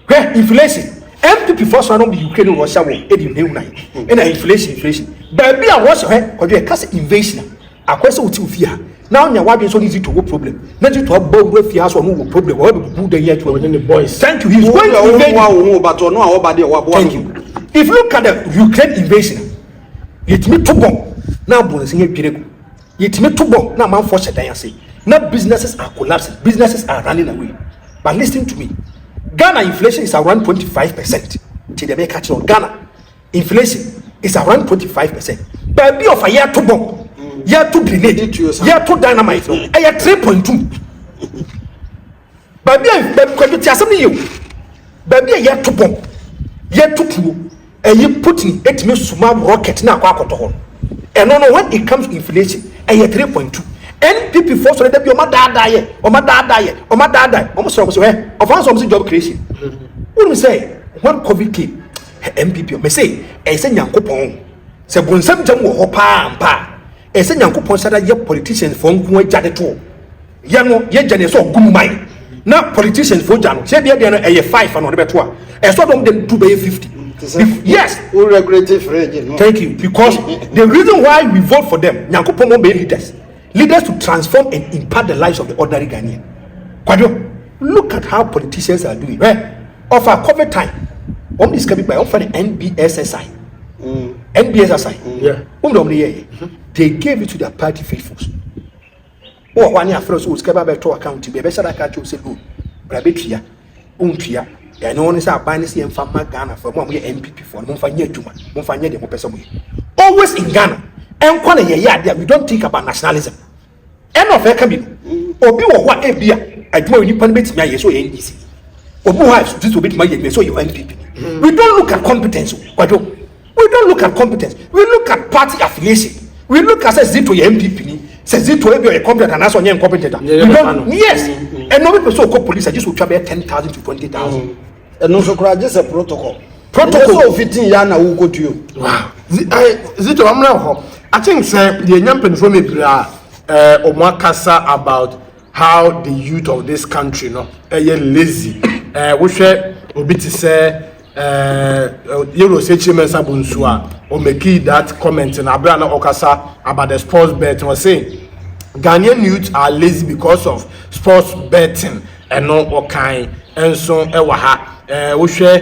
where inflation, MPP first one of the Ukraine Russia war, and inflation. Baby, I was her or the cast invasion. A question with fear. Now, your wife is so easy to go problem. Not to have both with fears or no problem. Whatever good they yet within the boys. Thank you. He's going to invade. Thank you. If you look at the Ukraine invasion, it made two bomb. Now, bonus in your it made two bomb. Now, man, for say. Now, businesses are collapsing. Businesses are running away. But listen to me. Ghana inflation is around 25%. Till they catch on Ghana, inflation is around 25%. But be of a year to bomb. Year to grenade, year to dynamite, a year 3.2. Baby, baby, a year to bomb, year to 2, and you put in 8 minutes rocket now. And when it comes to inflation, a year 3.2. NPP force that your mother die, or my dad die, or my dad die, almost somewhere, of our something job creation. What do we say? One COVID came, NPP, may say, a send young coupon, say, when some jam or pa. Ese nyankopon sada ye politicians for nko agade to ye no ye gane so gum mai Now politicians for Jano, say they are a 5 and whatever 12. And some of them 2 by 50. Yes. Thank you. Because the reason why we vote for them, Nyankopomo be leaders to transform and impact the lives of the ordinary Ghanaian. Kwadio, look at how politicians are doing. Right? Of our COVID time, on this can be by offering NBSSI. NBSSI. Yeah. They gave it to their party faithfuls. Oh, 1 year first, who's capable to account to be a better catch you say, Rabitria, Untria. I know only say Banisi and Fama Ghana for 1 year MPP for Monfanya Juma, Monfanya de Mopesa. Always in Ghana, and one year, we don't think about nationalism. End of coming. Obi or what a beer, I do any permit me, so easy. Obu has this will be my so you MPP. We don't look at competence. We don't look at competence. We look at party affiliation. We look at Zito MPP. Says Zito a competent and that's on your incompetent. Yes. And no people so called police are just will travel 10,000 to 20,000. And also just a protocol. Protocol fitting Yana who go to you. Wow. Zito, I'm now. I think the young people from Omakasa about how the youth of this country lazy. We share obiti say Euro Sechimen Sabunsua or make that comment in Abrana Okasa about the sports bet was saying Ghanaian youth are lazy because of sports betting and no kind and so ewaha we share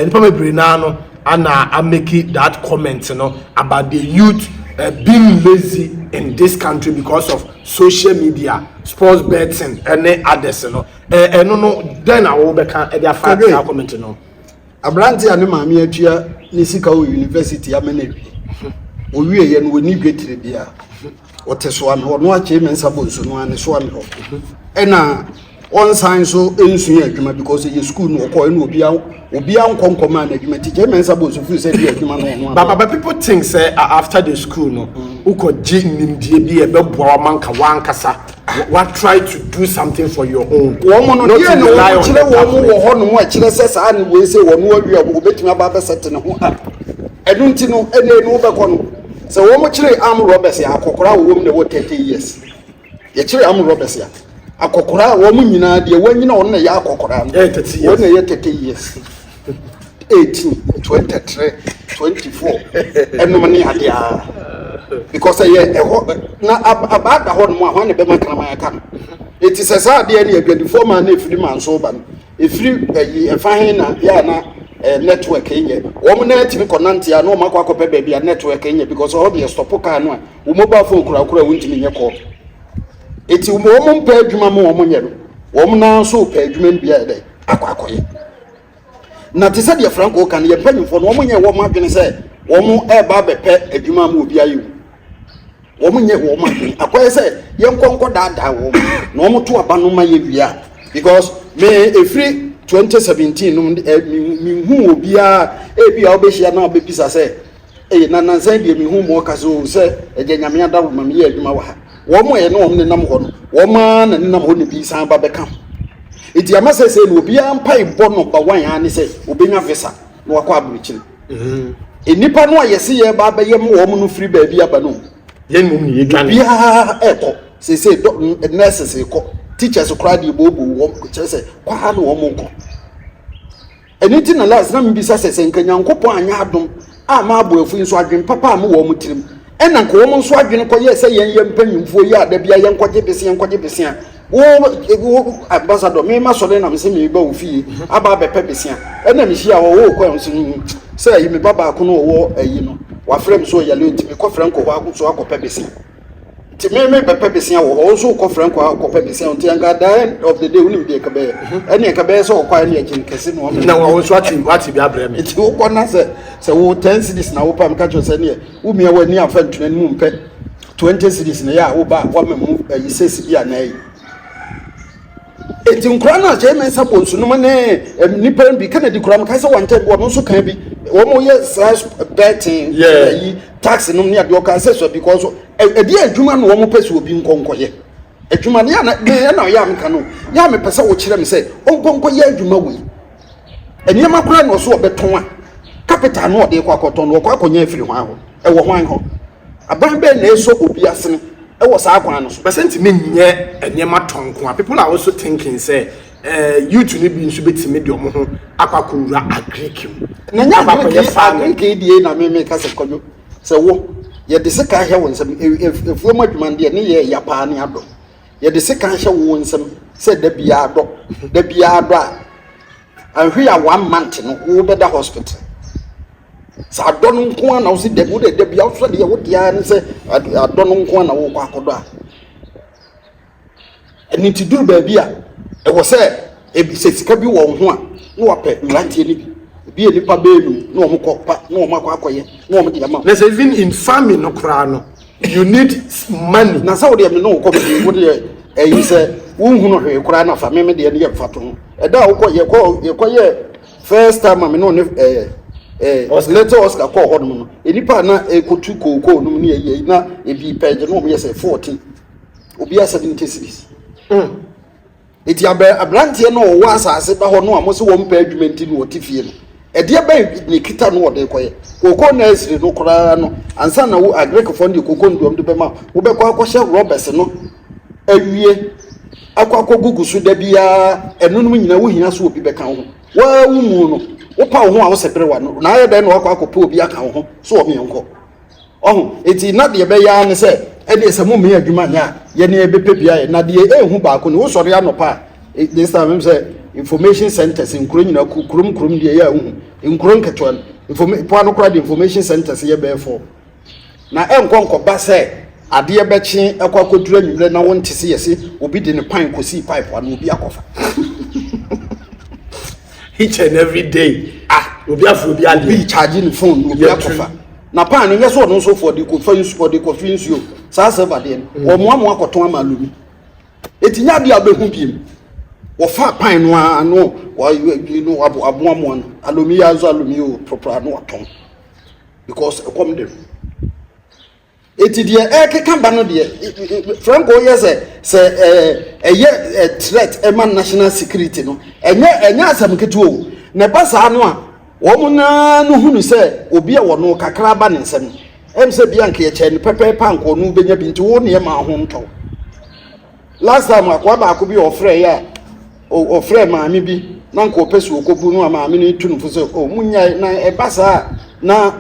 Nipame Brinano and I make that comment about the youth being lazy in this country because of social media, sports betting, and others. No, then I will become a fact comment. Abranti and Mammy Chia Nisika University, Amenebi. We need get to the what is one or no achievement suppose one is one. And on science so in because in school no coin will be on command agreement. Suppose if you say but people think say after the school no who could be a what try to do something for your own. Woman no rely on the we say one more we are betting about the setting. I don't know any no so one much arm robbers ya kokora woman the 30 years. Ye chire arm robbers ya akokora woman nyina de wanyina on na ya akokora no 30 years 18 23 24 and no money had ya because na about the whole mo when be makana ma kan it is a sad dey na 24 man na free man so ba e free e fahin na ya na network enye wo na timi connect ya no makwa akopɛ ba bia network enye because all the stop car no wo mobile phone kura wuntimi nye call eti wo mo mpa adwuma mo wo nye no wo na so pa adwuma bia dey akwakoye na te sɛ de Franko kan ye panyimfo no wo nye wo ma dwene sɛ wo mo ba bepɛ adwuma mo obi ayi wo mo nye wo ma dwene akoye sɛ ye nkonko daada wo na wo mo to aba no ma ye wia because me efri 2017 no mi hu obi a bia obehia na obebisa sɛ na nansan de mi hu mo ka so sɛ eje nyame ada wo ma me ye adwuma wa ha wo mo ye na wo ne nam ho no wo ma na ne nam ho ne bi san ba beka iti amase sɛ no obi a mpa ibɔ no ba wan ya ne sɛ obenya visa na wakɔ aburukyire enipa no ayese ye ba ba ye mo wo mo no free ba bi aba no ye num ni ye dwane bia eko se nurses eko teachers crowd the bobo wo say kwa no wo monko anything na last na mbisa se nkanyankopon anya adom a ma aboafu nso adwen papa am wo mutirim ena nko wo nso adwen ko ye se yen mpanyimfo yi ada bia yen kwaje besia wo ambassador me ma so na me se me ba ofie aba bepe besia ena me hia wo ko nso say me baba ko no wo ayi no wa frem so ya le ntimi ko Franko ho akoso akope besia me bepe besia wo also ko Franko akope besia until at the end of the day unim de ka be ene ka be so kwa ene agin kese no na wo so ati bi abrem it wo ko na se wo 10 cities na wo pam ka cho se ne wo mia wani afa ntuna ni mu mpe 20 cities na ya wo ba wa memu yi sesi bia na yi eti nkura na je men sabo nsu no ne nipa bi kana di kura m ka se wante wo no so kan bi wo mo ye slash betting yi tax no ne ade o ka se so because edi adwuma no wo mo pese obi nkonkoye adwuma ne ya na ya am ka no ya me pese wo kire me se onkonkoye adwuma wi eni ma kura no so obeton a capital no de kwa koton no kwa konya afiri ho aho e wo hwan ho aban be na eso obi asene was our one. Percent mean yeah, and Yama Tongue. People are also thinking, say, you to be should be timid, your moho, Aquacura, agree. Nanya, KDA, na me make us a canoe. So, yet the second here wants some if we might man near Yapani Ado. Yet the second here wants some said the Biado, and we are 1 month in the hospital. So I don't know see the good the be outside the wood and say I don't know one and need to do baby. It was said if says can be one no pet like any be a nipa baby no more no more. There's even in farming no crano. You need money. Now so they no come what you say who no cry no for me the end of fatum. And that you call first time I know later Oscar call Hodman. Enipa na ekotu koko no ne na ebi page no me say 14. Obi 70 cities. Eti abrantie no wo asase ba ho no amoso wo mpa adwumenti no otifie no. E de ba ne kita no de koye. Koko na esiri no kora no ansa na wo agrek fund koko ndom de be ma wo be kwa kwahye Roberts no awie akwa gugusu da bia eno no nyina wo hina so obi be kan ho. Wa wu mu no opa ho a wo sepere wa no na aye den no akwa akopa obi aka ho so o me nko oh eti na de be ya ne se e de se mo me adwuma nya ye ne be pebia na de ehu ba ko ne wo sori anopa this time say information centers in kuro nyina kurum de ya hu in kuro nketwa po no kura de information centers ye be for na enkonko ba se ade be chi akwa kodura nyimre na won tese yesi obi de ne pan kosi pipe wa no obi akofa each and every day obi be charging the phone obi akofa na pan no yeso no so for the coffee nsuo sa server de o mo akoton amalumi etinya de abehu biem wo fa pan no ano wa you know aboamo no alumi ya zo alumi o proper no aton because e come there eti de keka ba no de Franco yes threat eman national security no enya asam ketu na basa no a wo na no hunu se obi a wo no kakra ba ne nsem em se bia nke ye che ne pepe panko no benya bi nti wo ne ma ho nto last time akwa ba ko bi ofre ya ofre ma mi bi na nko pesu okobu no ma mi ne tunu fu se o munya na e basa na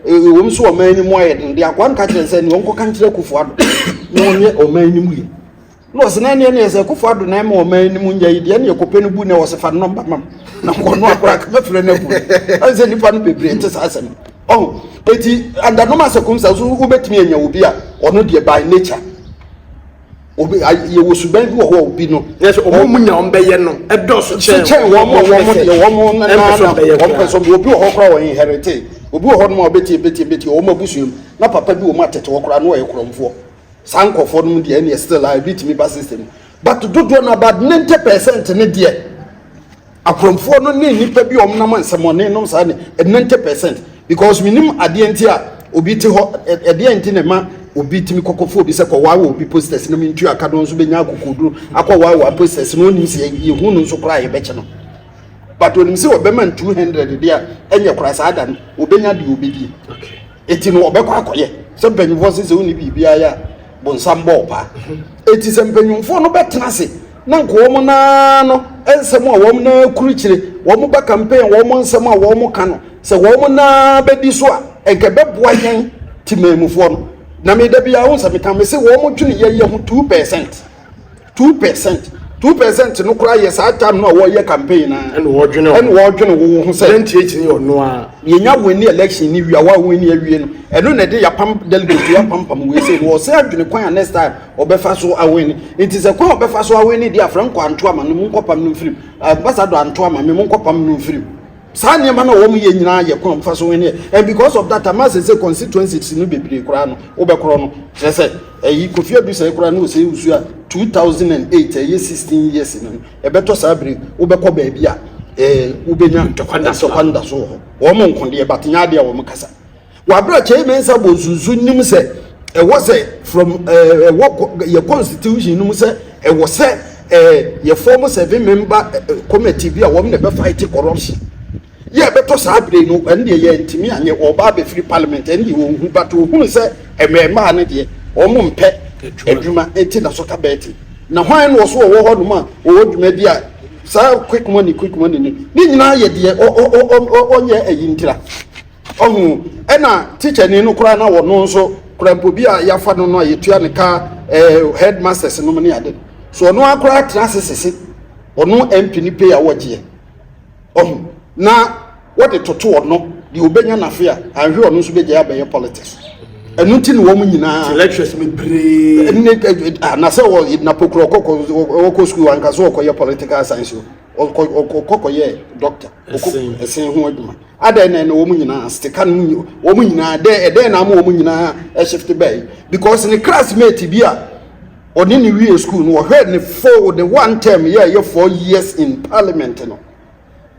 wo mso o man ni mo aye de akwa nka kire se ni wonko kan kire kufu ado no nye o man ni mu ye no se na ne se kufu ado na ma o man ni mu nya yi de na ekope no bu na wo se fa number mam na ko no akora ka mafire na bu anze ni pa no bebre ente sa asem oh eti under normal circumstances wo betimi anya obi a ono de by nature obi ye wo suban bi wo ho obi no yes o mu nya on beye no e do so che wo mo na person bi obi wo kora wo inherit obi wo no beti o ma busuam na papa bi wo ma tete wo kora no ye kromfo sankofo no de ene still I beat me ba system but do na about 90% ne de akromfo no ne nipa bi om na man semone no sa ne 90% because minim ade enti a obi te ho ade enti ne ma obi timi kokofo obi se ko wa obi posters no mintu aka don so benya akokoduro akwa wa posters no nim se ye hu no so kra ye beche no but onim se obema 200 dia enye kra sa ada no obenya de obi di okay eti no obekwa akoye se mpanyimfo se uni bibia ya bonsam bo pa eti se mpanyimfo no betena se na nko wo na no ensem a wo na kurukire wo ba campaign wo nsem a wo ka no se wo na bedi so a enke beboa yen timamufo no na me da bia won se metam se wo dwene ye hu 2% no kura ye sa time no wo ye campaign na en wo dwene wo hu se NTH ni ono a ye nya woni election ni wi a wa woni awie no eno na de ya pam delegate ya pam we say wo se adwene kwan next time obefa so aweni it is a kwan obefa so aweni dia Franco anto ama no nkopam no mfirim ambassador anto ama me nkopam no mfirim sa ne ma na wo mu ye nyina ye kwan fa so weni and because of that ama say constituency no bebre kura no obekro no say eyi Kofi Adu say kura no say usu a 2008 ye 16 years no ebeto sabre obekọ ba bia ubenya ntokwanda so wo mo nkonde batnya de wo mkasa wa bra che mensa bozuzu nim se e was from your constitution nim se e was your former 7 member committee bia wo me be fight corruption ye beto sabre no ande ye ntimi anye oba be free parliament ande wo hu but wo hu se emema ne de omo mpe adwuma enti na so ka beti na hwan no so wo ho no ma wo dwuma bi a sa quick money ni nyina ye de onye ayintira ohu ena teacher ni no kura na wo no nso kura mpo bi a yafa no no yetua ne ka headmasters no ne ade so no akura transese ono MP ni pay awoje ohu na what the toto no the obenya na fe a anhwe ono nso beje abaye politics enu ti no wo mu nyina lectures me bre na se wo na pokro kokko school anka so okoye political science okoko ye doctor esen ho aduma ada na wo mu nyina stika no wo mu nyina de na ma wo mu nyina shift bay because ni classmate bi a oni ni we school no hwe ni for the one term yeah 4 years in parliament no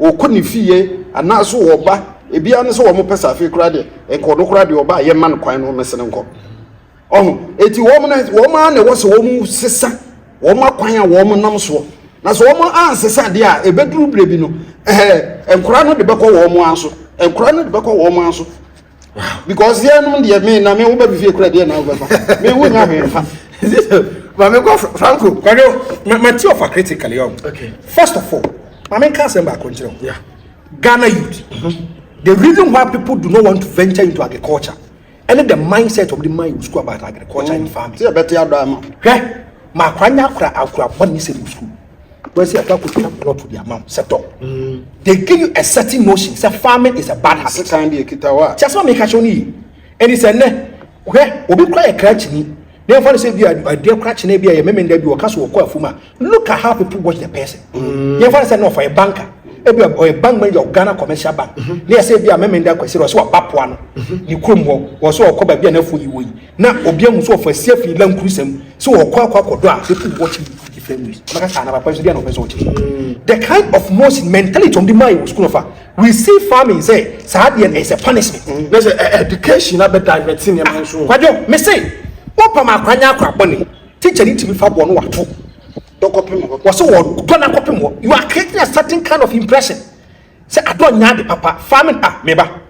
o ko ni fie ana so wo ba ebia ne so wo mo pesa afi kura de enkodo kura de oba ye man kwan no mesene nko eti wo mo na wo so wo mu sesa wo ma kwan a wo mo nam so na so wo mo ansesa de a ebeduru brebi no enkura no de beko wo mo anso enkura no de beko wo mo anso because here no de me na me wo ba bi fie kura de na wo ba me wo nya me fa Mame go Franco kwado mati of critically okay first of all mame can say back control yeah Ghana youth the reason why people do not want to venture into agriculture and the mindset of the mind you school about agriculture and farming see better adama ma kwanya akura boni say school when say akura put not to the amount set up they give you a certain notion say farming is a bad habit kind of kitawa just want make a show ni and it's a ne obi cry a crutch ni they want to say be a dear crutch na be a memenda bi waka so ko afuma look at how people watch the person they want to say no for a banker or a bank manager of Ghana commercial bank they say be a memenda kwese so abapoa no ni krom ho wo so okoba bia na fu yi woyi na obi amu so for safe lan krusam so okwa a people watching different ways the kind of motion mentality on the mind school of we see farming say sadian is a punishment there's education about diverting your so kwajo me say opa ma kwanya akwabone teacher need to be fa bo no wato was so you are creating a certain kind of impression say I don't nya the papa farming meba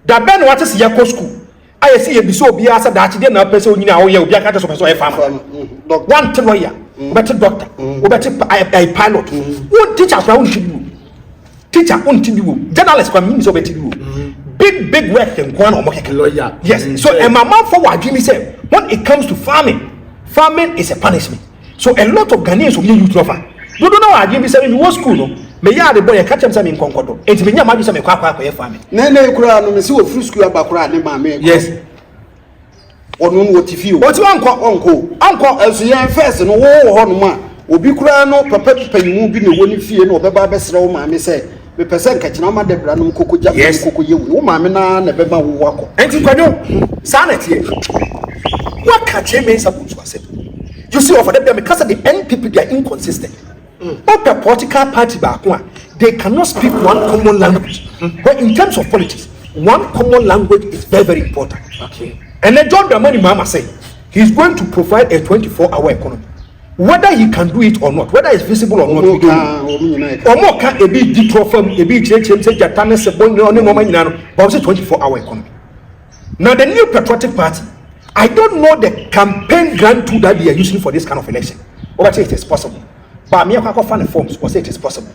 da ben what is your school I see you be so be asa that dey na person onyina wo ye obi aka so person e farm one lawyer better doctor better a pilot one teacher from teacher on TV journalist from means of big work and go on lawyer yes so a mama for what Jimmy say when it comes to farming is a punishment. So a lot of Ghanaians will use offer. You don't know how Jimmy said in your school, no? May ya the boy catch him some in Concordo. It's me, my some quack farming. Nene Kura, no, see what free school about Kura, yes. Or no, what if you? What's your uncle, as the young first and war on man. Obi Kura no, papa pay you be the one fear no, Baba best row, mammy say. The person catching on my debranum cocoa, yes, cocoa, you, mamma, never walk. And you can sanity. What catch him in suppose was it? You see, for them because of the NPP, they are inconsistent. But the political party back one, they cannot speak one common language. But in terms of politics, one common language is very, very important. Okay. And then John Dramani Mama say he's going to provide a 24-hour economy. Whether he can do it or not, whether it's visible or not, we don't know. Or more can a bit detroit from a big change, say Japan, say only moment, but it's a 24-hour economy. Now the new patriotic party. I don't know the campaign grant tool that they are using for this kind of election. But say it is possible. But me I find the forms or say it is possible.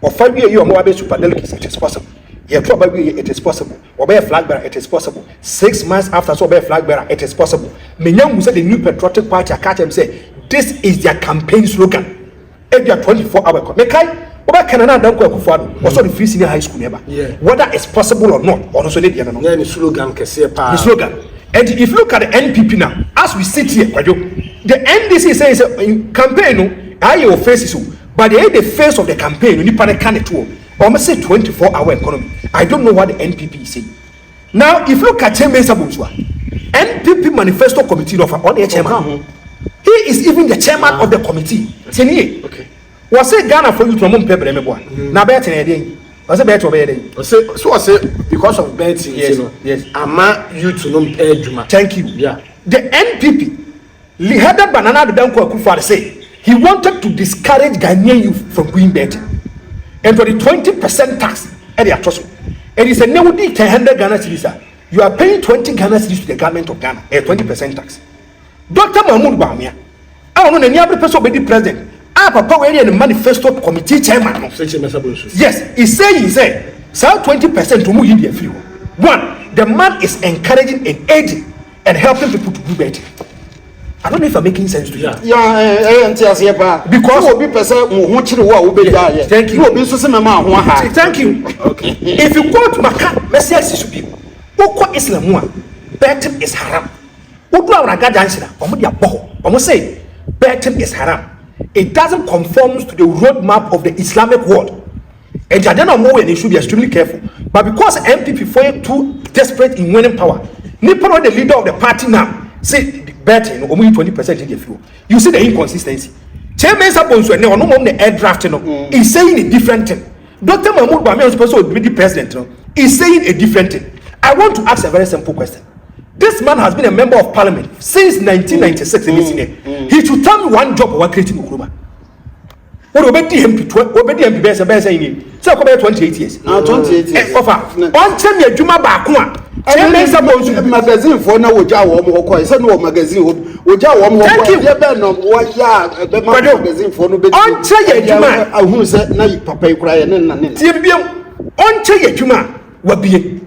Or 5 years you are more super delegates, it is possible. It is possible. Or be a flag bearer, it is possible. 6 months after so be a flag bearer, it is possible. Menyam who said the new patriotic party I catch them say this is their campaign slogan. If you are 24-hour. Mekai Oba Canada don't go Kufado, also the free senior high school never. Whether it's possible or not, or also the slogan the slogan. And if you look at the NPP now, as we sit here, the NDC says campaign, I your faces, but they the face of the campaign, you need to can it all. Almost say 24-hour economy. I don't know what the NPP is saying. Now, if you look at Chemesa Buzwa, NPP manifesto committee of all the chairman, he is even the chairman of the committee. Okay. Was say Ghana for you to mum pepper now better than was a better way. So I say because of betting, yes. Ama you to know Eduma. Thank you. Yeah. The NPP headed by Nana Addo NPP say he wanted to discourage Ghanaian youth from going betting. And for the 20% tax at the atrocity. It is a new 10 Ghana cedis. You are paying 20 Ghana cedis to the government of Ghana, a 20% tax. Dr. Mahmoud Bawumia I don't know any other person be the president papa we the manifesto committee chairman yes he's saying so 20% to move in the field. One, the man is encouraging and aiding and helping people to do better. I don't know if I'm making sense to you. Because will be person who thank you. Thank you. Okay. If you go to Makkah, Messiah should be Oko Islam, betting is haram. Almost say betting is haram. It doesn't conform to the roadmap of the Islamic world. And I don't know when they should be extremely careful. But because MPP for too desperate in winning power, Nippon, the leader of the party now, say betting only 20% in the fuel. You see the inconsistency. Chairman Sabonso and no more the air drafting is saying a different thing. Dr. Mahmoud Bawumia is supposed to be the president is saying a different thing. I want to ask a very simple question. This man has been a member of parliament since 1996 in this year. He should tell me one job or one creating Ukruma. What obey MP 28 years. Now 28 years. Offer. On Chemia Juma Bakuma. Magazine for now, Oja Womoko, send no magazine. Oja Womoko, magazine for no bit. On Chaya Juma, who said, Nay Papa crying and Tibium. On Chaya Juma, what be.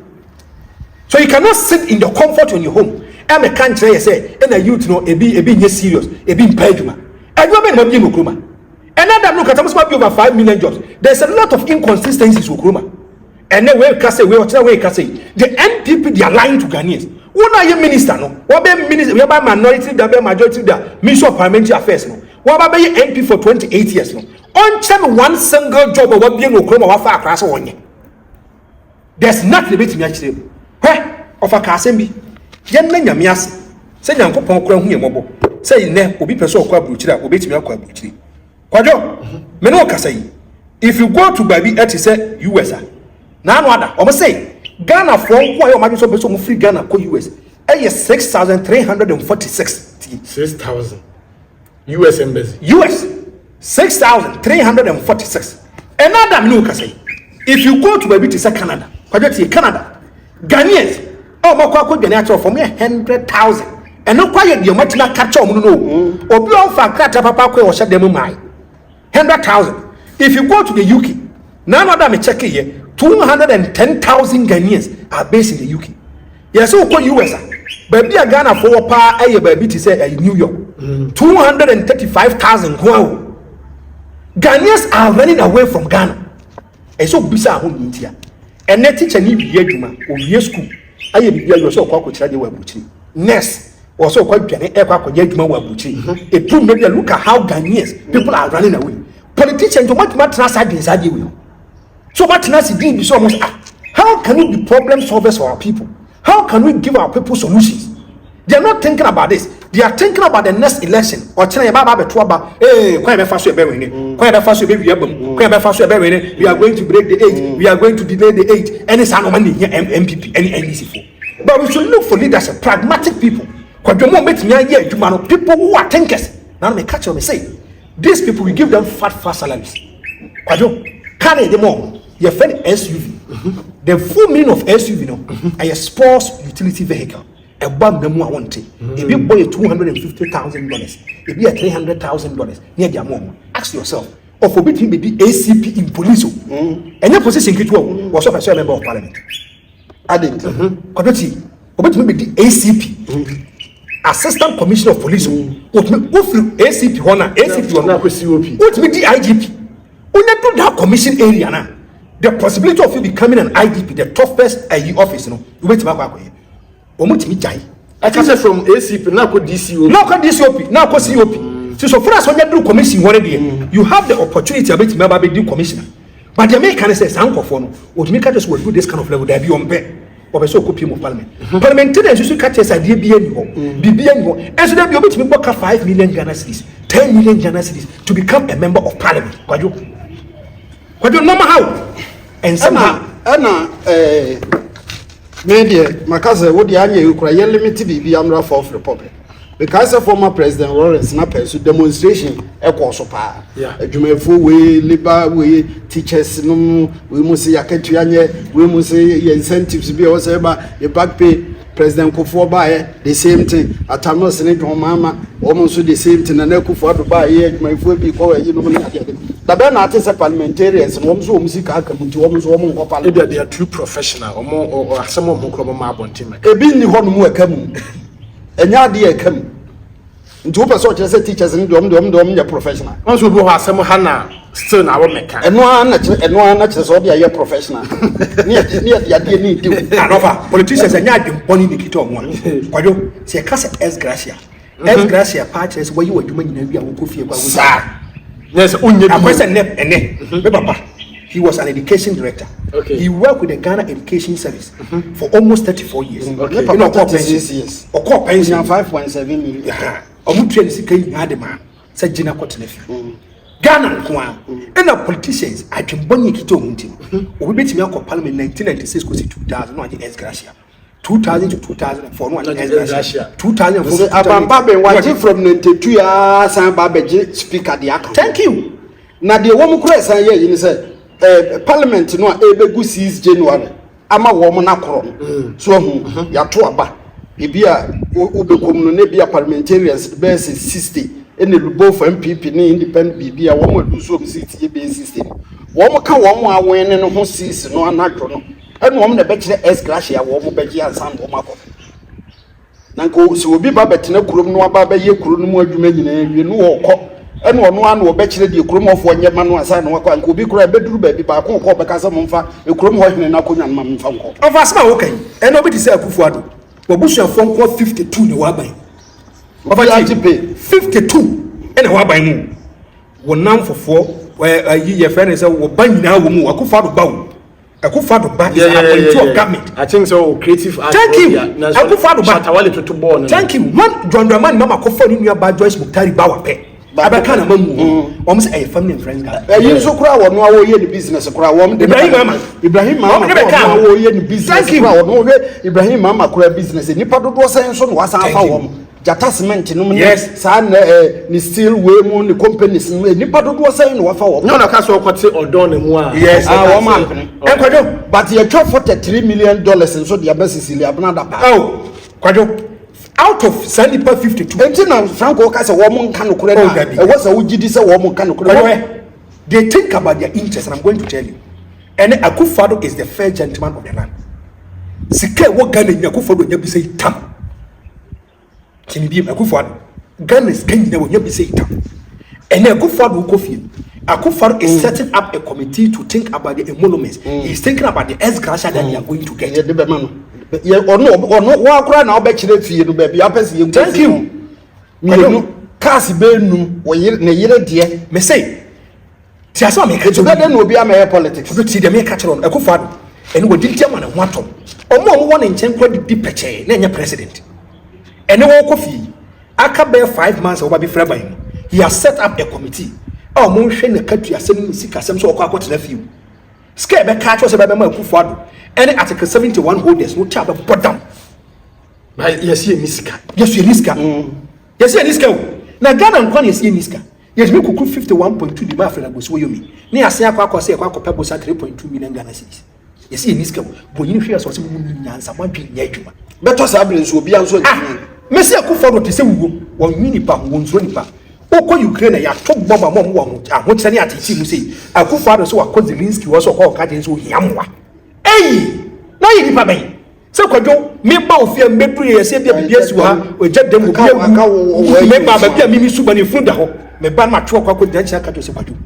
So you cannot sit in the comfort of your home. I'm a country, I say, and a youth know a be serious, a being pajuma. I don't know being Ukruma. Another look at almost over 5 million jobs. There's a lot of inconsistencies with Ukruma. And then we can say, the NPP, they are lying to Ghanaians. What are you minister? No, what be minister? We are minority, the majority, the Minister of Parliamentary Affairs. No, what about being MP for 28 years? No, on channel one single job of what being Ukruma or far across one year. There's nothing between actually. Of a Kasembi, Yen Yamias, say Uncle Ponkran here mobile, say ne, will be person of Quabuchira, will be to me a Quabuchi. Quadro, Menoka say, if you go to Baby Etty say USA, now other, or say, Ghana from why am I so person free Ghana co US, a 6,346 6,000 US embassy, US 6,346. Another Menoka say, if you go to Baby to say Canada, Canada. Ghanaians, oh, my quack Ghanaian for me 100,000. And no quiet, you might not catch on, no, or be on for cat papa or shut them my 100,000. If you go to the UK, none of them a check here, 210,000 Ghanaians are based in the UK. Yes, so call US, but be a Ghana for power, a baby to say New York, 235,000. Wow, Ghanaians are running away from Ghana. And so bizarre home in here. And that teacher need to hear or year school. I am so called Wabuchi. Nest or so called Yajuma Wabuchi. A true media look at how Ghanaians people are running away. Politicians do not trust inside you. So what Nasi did is almost how can we be problem solvers for our people? How can we give our people solutions? They are not thinking about this. They are thinking about the next election. Or telling about hey, we are going to break the age. We are going to delay the age. And it's an MPP, any NDC. But we should look for leadership, pragmatic people. People who are thinkers. Now me catch them and say, these people, we give them fat salaries. Carry them all. You find SUV. The full meaning of SUV, a sports utility vehicle. A bomb the more want it. If you buy $250,000, if you $300,000 near their mom, ask yourself, or forbid him to be ACP in police. And your position was of a member of parliament. I didn't. Forbid him to be ACP, Assistant Commissioner of Police. What ACP honor, ACP honor, what me the IGP? When you do that commission area now, the possibility of you becoming an IGP, the toughest office, you wait to make I can say from ACP now called DCOP. Now called DCOP. Now called COP. So for us when you do commission one day, you have the opportunity to be able to do commissioner. But the American says, "Uncle for no, what make us will do this kind of level? They be on bed or so copy of parliament. Parliamentarians you should catch us idea BN, and so that be able to make 5 million Ghana cedis, 10 million Ghana cedis to become a member of parliament. What you know how? And somehow, media, Makaza, what the anya you cry limited be Amra Fourth Republic. Because a former President Lawrence Nappers demonstration a course of power. Yeah, a Jumefu way, Liba way, teachers, no, we must say Yakatuanya, we must say incentives be also about your back pay, President Kufuor bae the same thing. Atano Senate Mama almost the same thing. And Kufuor bae my food be called you know. The Ben artists are parliamentarians and almost music almost they are too professional or some of them are on team. A bin the one more come. And ya dear come. Two person teachers and dom professional. Once we go have some Hannah still our mechanic. And one natural so they are professional. Near the need to politicians and yard bonnie Nikito one. Quado, see a cassa S Gracia. S Gracia patches where you were doing in a coffee about yes, only a question Papa. He was an education director. Okay. He worked with the Ghana Education Service for almost 34 years. Okay. You know, core years. Or core pension 5.7 million. Omutrain sika had the man said Gina Cotton. Ghana Kwan and our politicians I can bonny kito hunting. We bet me out Parliament 1996 was 2000 no S Gracia. 2000 to 2004 no S Gracia. 2004 Abambabe watching from 92 years and Babeji speaker the act. Thank you. Now the woman crest and yeah you say Parliament no ebe go 6 January. Ama woman akro. So ya to aba. Ibia ubekom no ne bia parliamentarians base 60 ene both MPP ne independent bibia wo mo do so 60 be 60 wo mo ka wo mo awen ne ho 6 no anadwo no ene wo mo na be kire S Gracia wo mo be gi ansan wo makọ na ko si obi ba betena kurom no aba ba ye kuro no mu adwuma nyina wie no wo kọ ene wo no an wo be kire die kurom ofo nyema no ansan no wakọ anko obi kuro be duru ba bi ba ko ko be ka sa mo mfa e kurom ho hene na konwa no mfa nko of asma wo kan ene obi ti say Akufo-Addo Wabushia from 52 ne waban. Over 52 and waban mu. Wo nam for where your friend is wo ban nyina wo mu Akufo-Addo bawo. Akufo-Addo ba is appointee of government. I think so creative art. Thank you. Akufo-Addo ba Shatawale to born. Thank you. Man John Dramani mama Akufo ni nua ba Joyce Muktari ba wa pe. Abaka na mamu. Almost a family and friends guy. You so kura wo no awo ye the business kura wo Ibrahim mama wo ye the business kura wo no Ibrahim mama kura business nipa dodo sen so no wasan fa wo jata cement no yes sa na ni steel way mu ni companies no nipa dodo sen no wafa wo no na ka so kwate odon na mu a yes wo ma enkwado but you try $43 million so the abasisili abna da pa oh kwado out of 52 entina Franco ka say wo mo nka no kure na e was a wugidi say wo mo nka no kure they think about their interest and I'm going to tell you and Akufo-Addo is the fair gentleman of the land sika wo Ghana nya Akufo-Addo nya bi say tam kini bi Akufo-Addo Ghana is Ghana wo nya bi say tam and Akufo-Addo ko fie Akufo-Addo is setting up a committee to think about the emoluments. He's thinking about the S Gracia that they are going to get. Yeah, or no, wa kura na obekire fie no ba bia pese ye. Thank you. Me no cars be num wo ne yire de me say ti aso me kacho be na obi am politics. Obi ti de me kacho no Akufo-Addo ene wo didi ama na ho atom. Omo wo ne nchen kwa didi peche na nya president. Ene wo ko fie aka be 5 months oba be freba him. He has set up a committee. Oh mo hwe ne katu asem sika asem so okwa akotena fie. Scare be kacho se be ma Akufo-Addo. Any article 71 holders no tell about down. Yes, you niska. Yes, you niska. Yes, you niska. Na Ghana nkwan yes you niska. Yes, me kuku 51.2 di ma afra go so yomi. Ni ase akwa se akwa pebo sa 3.2 million Ghana cedis. Yes, you niska. Bo yin hwe so se mu nyansa wadwe nya adwuma. Beto sa abren so obi anso adwuma. Me se Akufo-Addo te se wuwo. Won mini pa won so nipa. Oko Ukraine ya to bomba mo mo ho tani atiti mu sei. Akufo-Addo so wa Zelensky wo so ko ka je so hiamwa. Hey, na yi nipa ben. Se kwadwo me ba ofia mebru ye se bia bibia si ha, o je dem obi me ba bia mimi suba ne funda ho. Me ba ma twa kwa da cha ka to se kwadwo.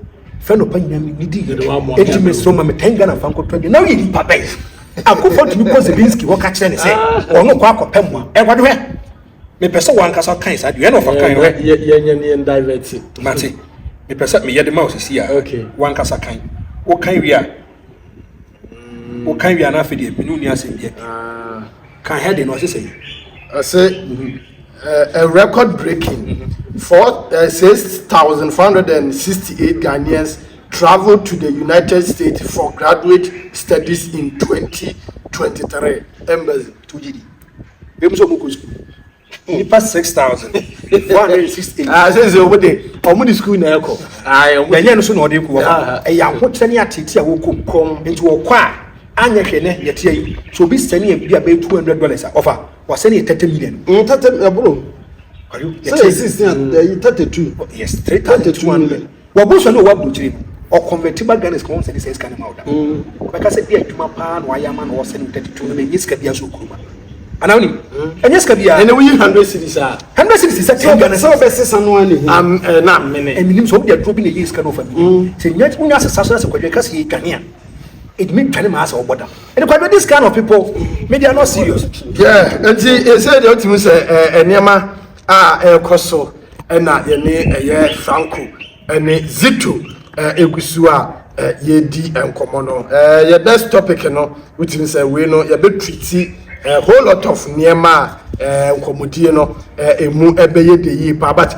Fe no pa nyina mi di enti me so ma me tenga na fanko twede. Na yi nipa ben. Akufo tumi ko Zelensky wo ka kire ne se, ono kwa akopam a. E kwadwo he. Me pese wan ka so kan sa de. Ye no fa kan we. Ye direct. Mate. Me pese me ye de mouse si a. Okay. Wan ka sa kan. Wo kan wi a o kan wi ana afede me nuni asem de kan head no say a record breaking 6,568 Ghanaians traveled to the United States for graduate studies in 2023 embassy to gidi be so mo school ni pass 6,468 say over there omo school na eko ya no so na ode ku wo e ya ho tani atiti a wo kom enti wo kwa anya hwene yete yi so bi sani bi a be $200 offer was sani 30 million 30 bro are you say 32 yes 3,200 wabuso no wabuchiri or convertible Ghana come say this kind of mauda because say be adwuma pa no ayama no sani 32 na yiska bia so kuruma anawni enyeska bia ene we 100 cities are 100 cities say Ghana so be sesa no ani na mene eminim so be drop in the yiska no family say nyat unya sesa so say kwadwe kase Ghana it mean tell me as a border and quite this kind of people maybe are not serious and see say the ultimate say enema koso na ye ne Franko ene Zito egusu a yedi enkomo no ye next topic no which means we no ye be treat a whole lot of niema enkomodie no emu ebeye de yi pa but